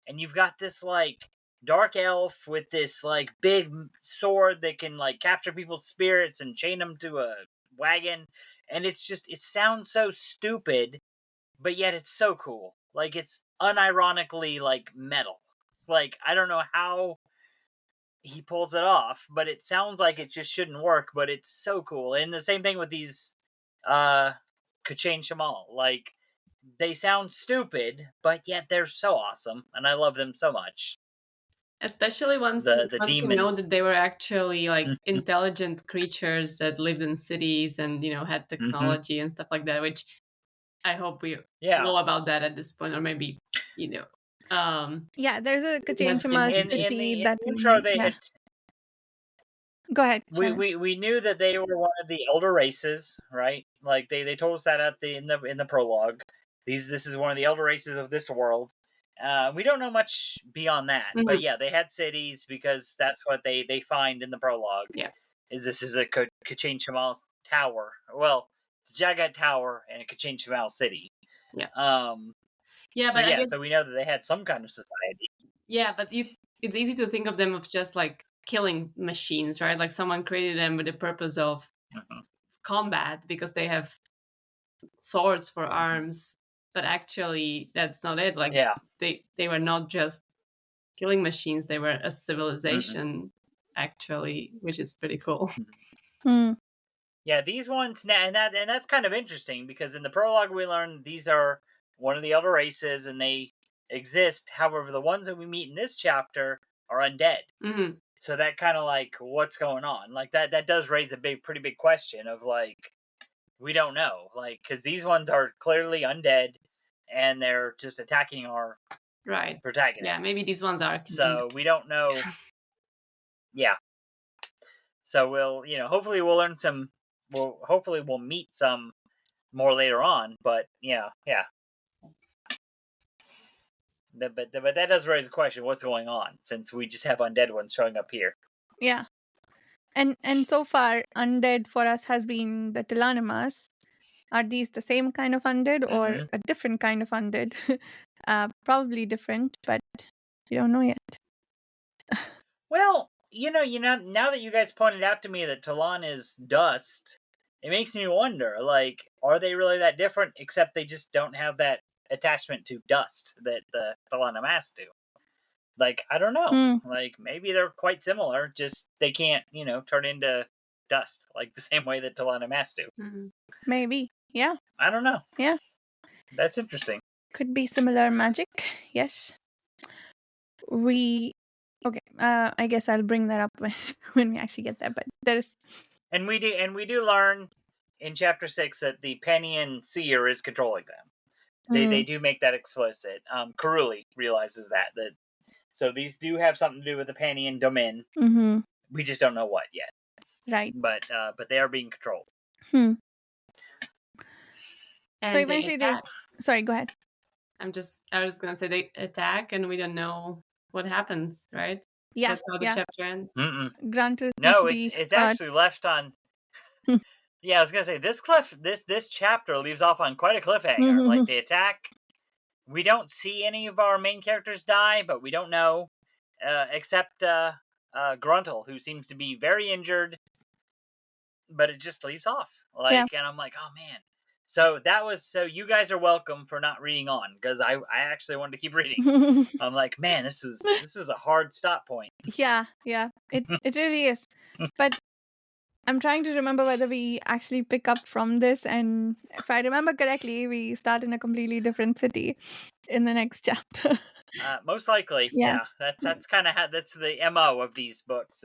and you've got this like dark elf with this like big sword that can like capture people's spirits and chain them to a wagon, and it sounds so stupid, but yet it's so cool. Like it's unironically like metal. Like I don't know how he pulls it off, but it sounds like it just shouldn't work, but it's so cool. And the same thing with these K'chain Shamal. Like they sound stupid, but yet they're so awesome, and I love them so much. Especially once the you know that they were actually like intelligent creatures that lived in cities and had technology and stuff like that, which I hope we know about that at this point, or maybe there's a K'chain Shamal city in the that intro they had. Go ahead. We knew that they were one of the elder races, right? Like they told us that in the prologue. This is one of the elder races of this world. We don't know much beyond that, but they had cities because that's what they find in the prologue. Yeah, This is a K'chain Shamal tower. Well, it's a Jagat tower and a K'chain Shamal city. Yeah. So we know that they had some kind of society. Yeah, but it's easy to think of them as just like killing machines, right? Like someone created them with the purpose of combat because they have swords for arms, but actually that's not it. Like they were not just killing machines, they were a civilization actually, which is pretty cool. Yeah, these ones, and that's kind of interesting because in the prologue we learned these are one of the elder races and they exist. However, the ones that we meet in this chapter are undead. Mm-hmm. So that kind of like, what's going on? Like that does raise a pretty big question of like, we don't know, like, because these ones are clearly undead and they're just attacking our protagonists. Yeah, maybe these ones are. So we don't know. Yeah. So we'll, hopefully we'll learn some. Hopefully we'll meet some more later on. But yeah. But that does raise a question: what's going on? Since we just have undead ones showing up here. Yeah, and so far, undead for us has been the T'lan Imass. Are these the same kind of undead or a different kind of undead? Probably different, but we don't know yet. Well, now that you guys pointed out to me that T'lan is dust, it makes me wonder, like, are they really that different, except they just don't have that attachment to dust that the T'lan Imass do? Like, I don't know. Like, maybe they're quite similar, just they can't, turn into dust, like the same way that T'lan Imass do. Maybe, yeah. I don't know. Yeah. That's interesting. Could be similar magic, yes. Okay, I guess I'll bring that up when we actually get there, but there's... And we do learn in chapter 6 that the Panian seer is controlling them. They do make that explicit. Karuli realizes that. So these do have something to do with the Panian domain. We just don't know what yet. Right. But they are being controlled. And so eventually sorry, go ahead. I was gonna say they attack and we don't know what happens, right? Yeah. That's how the chapter ends. Granted, no, it's actually left on. Yeah, I was gonna say this chapter leaves off on quite a cliffhanger. Like they attack. We don't see any of our main characters die, but we don't know, except Gruntle, who seems to be very injured. But it just leaves off. And I'm like, oh man. So you guys are welcome for not reading on, because I actually wanted to keep reading. I'm like, man, this was a hard stop point. Yeah, it really is. But I'm trying to remember whether we actually pick up from this, and if I remember correctly, we start in a completely different city in the next chapter. Most likely, yeah. That's kind of that's the MO of these books.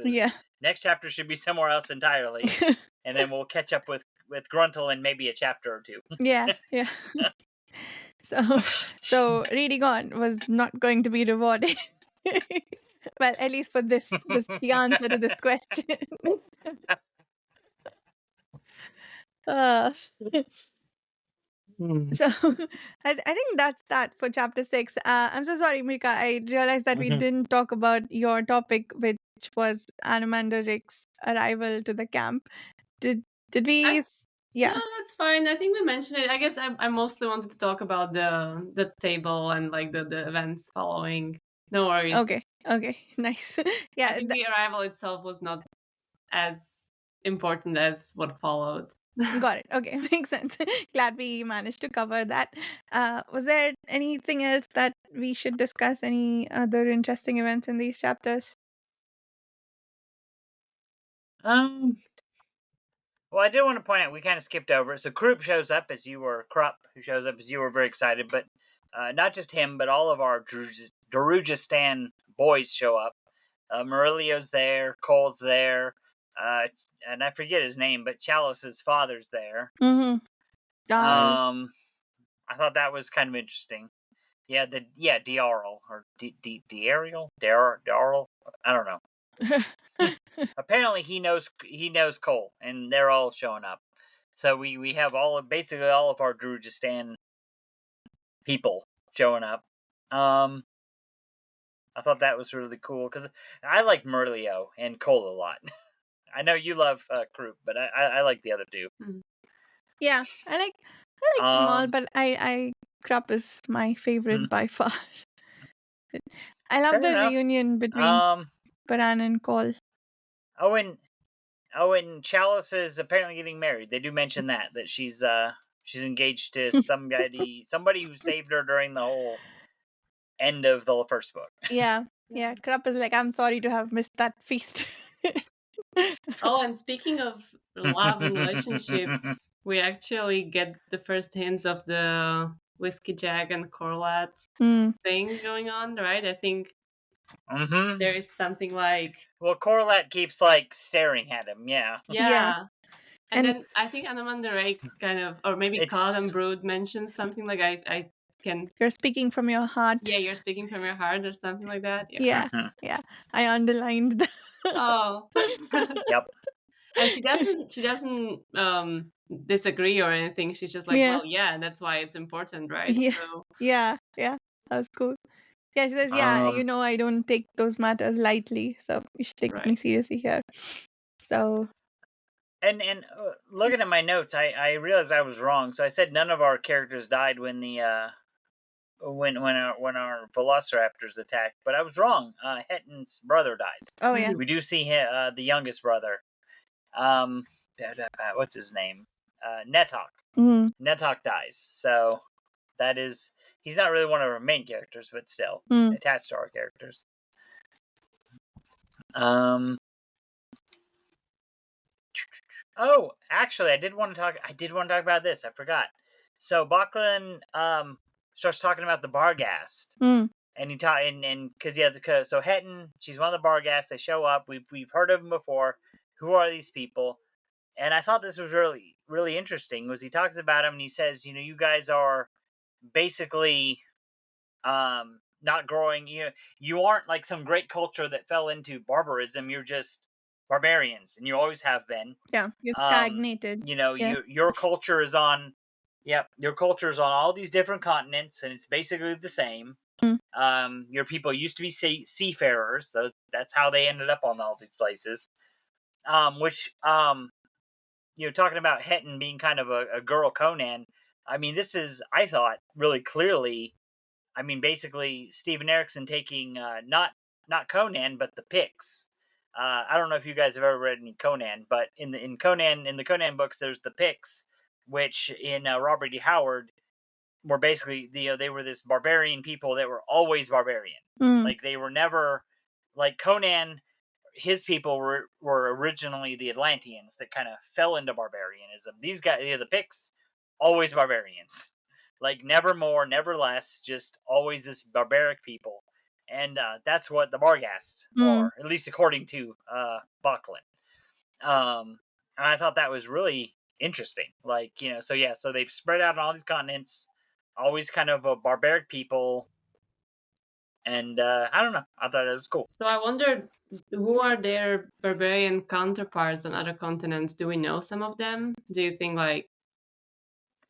Next chapter should be somewhere else entirely, and then we'll catch up with Gruntle in maybe a chapter or two. Yeah. So reading on was not going to be rewarding. Well, at least for this the answer to this question. So I think that's that for chapter 6. I'm so sorry, Mika. I realized that we didn't talk about your topic, which was Anomandaric's arrival to the camp. Did we? Yeah. No, that's fine. I think we mentioned it. I guess I mostly wanted to talk about the table and like the events following. No worries. Okay, nice. Yeah, I think the arrival itself was not as important as what followed. Got it. Okay, makes sense. Glad we managed to cover that. Was there anything else that we should discuss? Any other interesting events in these chapters? Well, I did want to point out we kind of skipped over it. So Krupp shows up as you were very excited, but not just him, but all of our Darujistan boys show up. Murillo's there, Cole's there, and I forget his name, but Chalice's father's there. I thought that was kind of interesting. Yeah, Diarl or Diariel, I don't know. Apparently he knows Cole, and they're all showing up. So we have basically all of our Darujistan people showing up. I thought that was really cool because I like Murillo and Cole a lot. I know you love Krupp, but I like the other two. Yeah, I like them all, but Krupp is my favorite by far. I love Fair the enough. reunion between Paran and Cole. Oh, and Chalice is apparently getting married. They do mention that she's engaged to somebody who saved her during the whole end of the first book. Yeah. Krupp is like, I'm sorry to have missed that feast. Oh, and speaking of love and relationships, we actually get the first hints of the Whiskey Jack and Corlat thing going on, right? I think there is something like... Well, Corlat keeps like staring at him, yeah. Yeah. And then I think Anamanda Ray kind of, or maybe Cloud Brood mentions something like, I can... You're speaking from your heart. Yeah, you're speaking from your heart or something like that. Yeah. I underlined that. Oh. Yep. And she doesn't disagree or anything. She's just like, well, yeah, that's why it's important, right? Yeah. So... Yeah. That was cool. Yeah, she says, I don't take those matters lightly, so you should take me seriously here. So... And looking at my notes, I realized I was wrong. So I said none of our characters died when the when our velociraptors attacked, but I was wrong. Hetton's brother dies. Oh yeah. We do see the youngest brother. What's his name? Netok. Netok dies. So that is, he's not really one of our main characters, but still attached to our characters. Oh, actually, I did want to talk about this. I forgot. So Bachlan starts talking about the Barghast, and so Hetton, she's one of the Barghast. They show up. We've heard of them before. Who are these people? And I thought this was really, really interesting. Was he talks about them and he says, you guys are basically not growing. You aren't like some great culture that fell into barbarism. You're just barbarians, and you always have been. Yeah, you're stagnated. Your culture is on. Yep, your culture is on all these different continents, and it's basically the same. Your people used to be seafarers, so that's how they ended up on all these places. Talking about Hetton being kind of a girl Conan. I mean, this is, I thought, really clearly. I mean, basically, Stephen Erikson taking not Conan, but the Picts. I don't know if you guys have ever read any Conan, but in the Conan books, there's the Picts, which in Robert E. Howard were basically they were this barbarian people that were always barbarian. Like they were never like Conan. His people were originally the Atlanteans that kind of fell into barbarianism. These guys, the Picts, always barbarians. Like never more, never less, just always this barbaric people. And that's what the Barghast are, at least according to Bachlan. And I thought that was really interesting. Like, so they've spread out on all these continents, always kind of a barbaric people. And I don't know. I thought that was cool. So I wondered, who are their barbarian counterparts on other continents? Do we know some of them? Do you think like...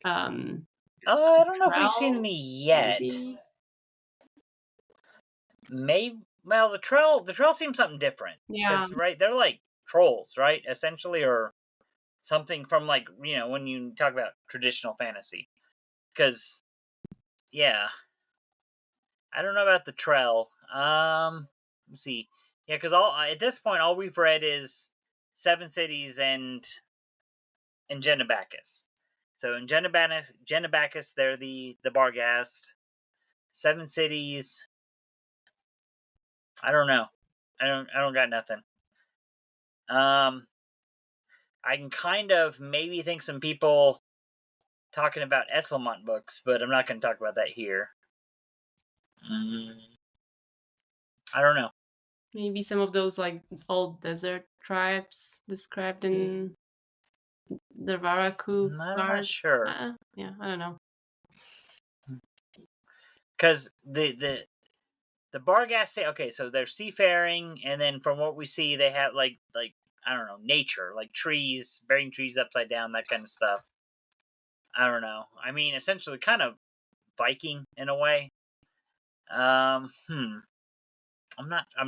I don't know if we've seen any yet. Maybe. Well, the Trail seems something different. Yeah. Right? They're like trolls, right? Essentially, or something from like, when you talk about traditional fantasy. Because, yeah. I don't know about the Trail. Let's see. Yeah, because at this point, all we've read is Seven Cities and Genebacus. So in Genebacus, they're the Barghast. Seven Cities, I don't know. I don't got nothing. I can kind of maybe think some people talking about Esselmont books, but I'm not going to talk about that here. I don't know. Maybe some of those like old desert tribes described in the Varaku I'm cards. not sure. Yeah, I don't know. Because the Barghast say, okay, so they're seafaring, and then from what we see, they have like I don't know, nature, like trees, burying trees upside down, that kind of stuff. I don't know. I mean, essentially, kind of Viking in a way. I'm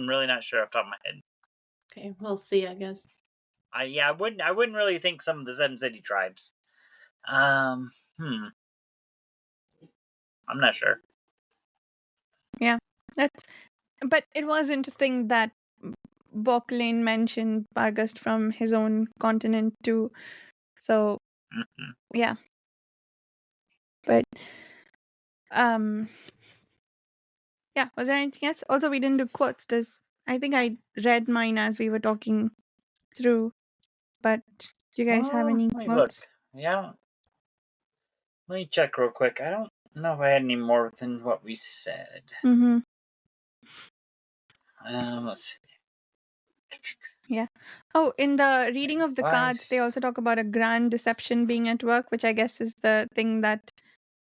really not sure off the top of my head. Okay, we'll see, I guess. I wouldn't really think some of the Seven City tribes. I'm not sure. Yeah, But it was interesting that Boklin mentioned Barghast from his own continent too. So Mhm. yeah. But yeah, was there anything else? Also, we didn't do quotes. I think I read mine as we were talking through. But do you guys have any Let me look. quotes? Yeah. Let me check real quick. I don't know if I had any more than what we said. Mm-hmm. Let's see. Yeah. Oh, in the reading of the Five, cards, they also talk about a grand deception being at work, which I guess is the thing that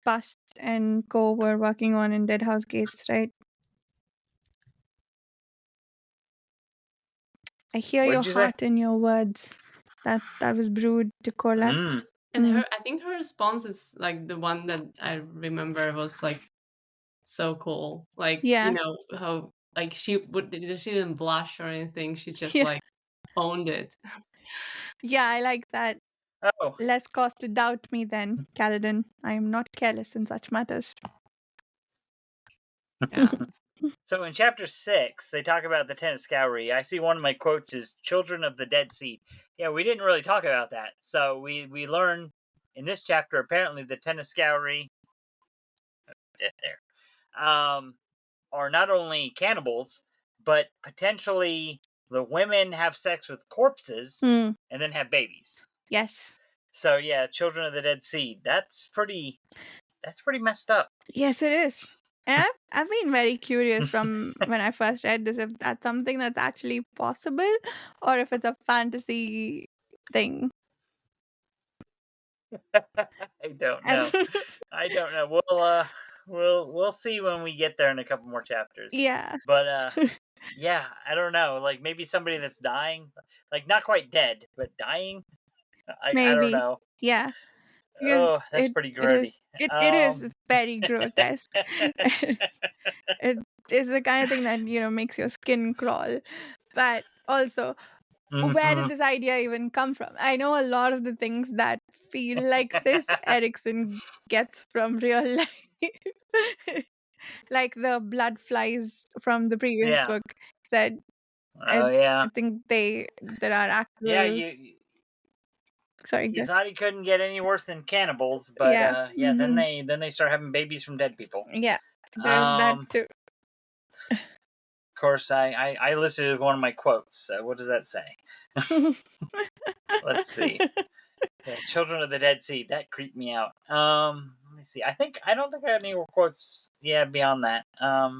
Bust and Co were working on in Deadhouse Gates, right? I hear What your did you say? heart in your words. That was brewed to Colette. Mm. And Mm. I think her response is like the one that I remember was like so cool. Like, Yeah. you know, how like she didn't blush or anything. She just Yeah. like owned it. Yeah, I like that. Oh, Less cause to doubt me then, Kaladin. I am not careless in such matters. Yeah. so in chapter 6, they talk about the Tenascowry. I see one of my quotes is "Children of the Dead Seed." Yeah, we didn't really talk about that. So we learn in this chapter apparently the Tenascowry are not only cannibals, but potentially the women have sex with corpses Mm. and then have babies. Yes. So yeah, Children of the Dead Seed. That's pretty messed up. Yes, it is. And I've been very curious from when I first read this if that's something that's actually possible or if it's a fantasy thing. I don't know. I don't know. We'll see when we get there in a couple more chapters. Yeah. But yeah, I don't know. Like maybe somebody that's dying, like not quite dead, but dying. I don't Maybe. know. Yeah. Because Oh, that's pretty grody. it is very grotesque. It is the kind of thing that, makes your skin crawl. But also, where did this idea even come from? I know a lot of the things that feel like this Erikson gets from real life. Like the blood flies from the previous Yeah. book said. Oh yeah. I think there are actual. Yeah, Sorry. you Go. thought he couldn't get any worse than cannibals, but Yeah. yeah, Mhm. then they start having babies from dead people. Yeah. There's that too. Of course, I listed it as one of my quotes. So what does that say? Let's see. Yeah, Children of the Dead Sea. That creeped me out. Let me see. I don't think I have any more quotes. Yeah, beyond that. Let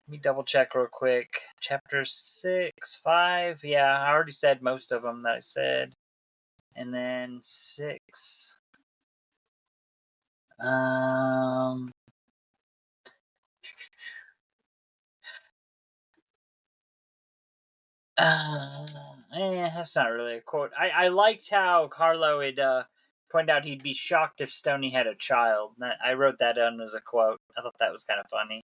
me double check real quick. Chapter 6, 5. Yeah, I already said most of them that I said. And then 6. That's not really a quote. I liked how Carlo had pointed out he'd be shocked if Stoney had a child. I wrote that down as a quote. I thought that was kind of funny.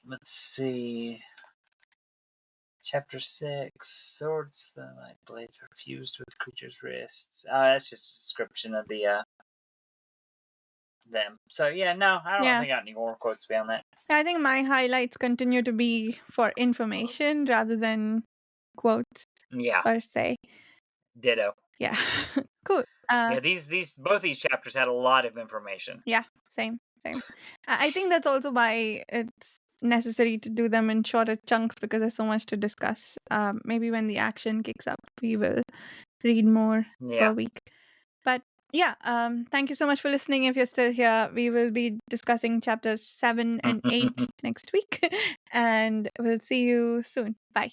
Let's see. Chapter 6. Swords, the light blades are fused with creatures' wrists. That's just a description of the them. So yeah, no, I don't think I got any more quotes beyond that. I think my highlights continue to be for information rather than quotes per se. Ditto. Yeah. Cool. Yeah, both these chapters had a lot of information. Yeah, same. I think that's also why it's necessary to do them in shorter chunks because there's so much to discuss. Maybe when the action kicks up, we will read more per week. But yeah, thank you so much for listening. If you're still here, we will be discussing chapters 7 and 8 next week. And we'll see you soon. Bye.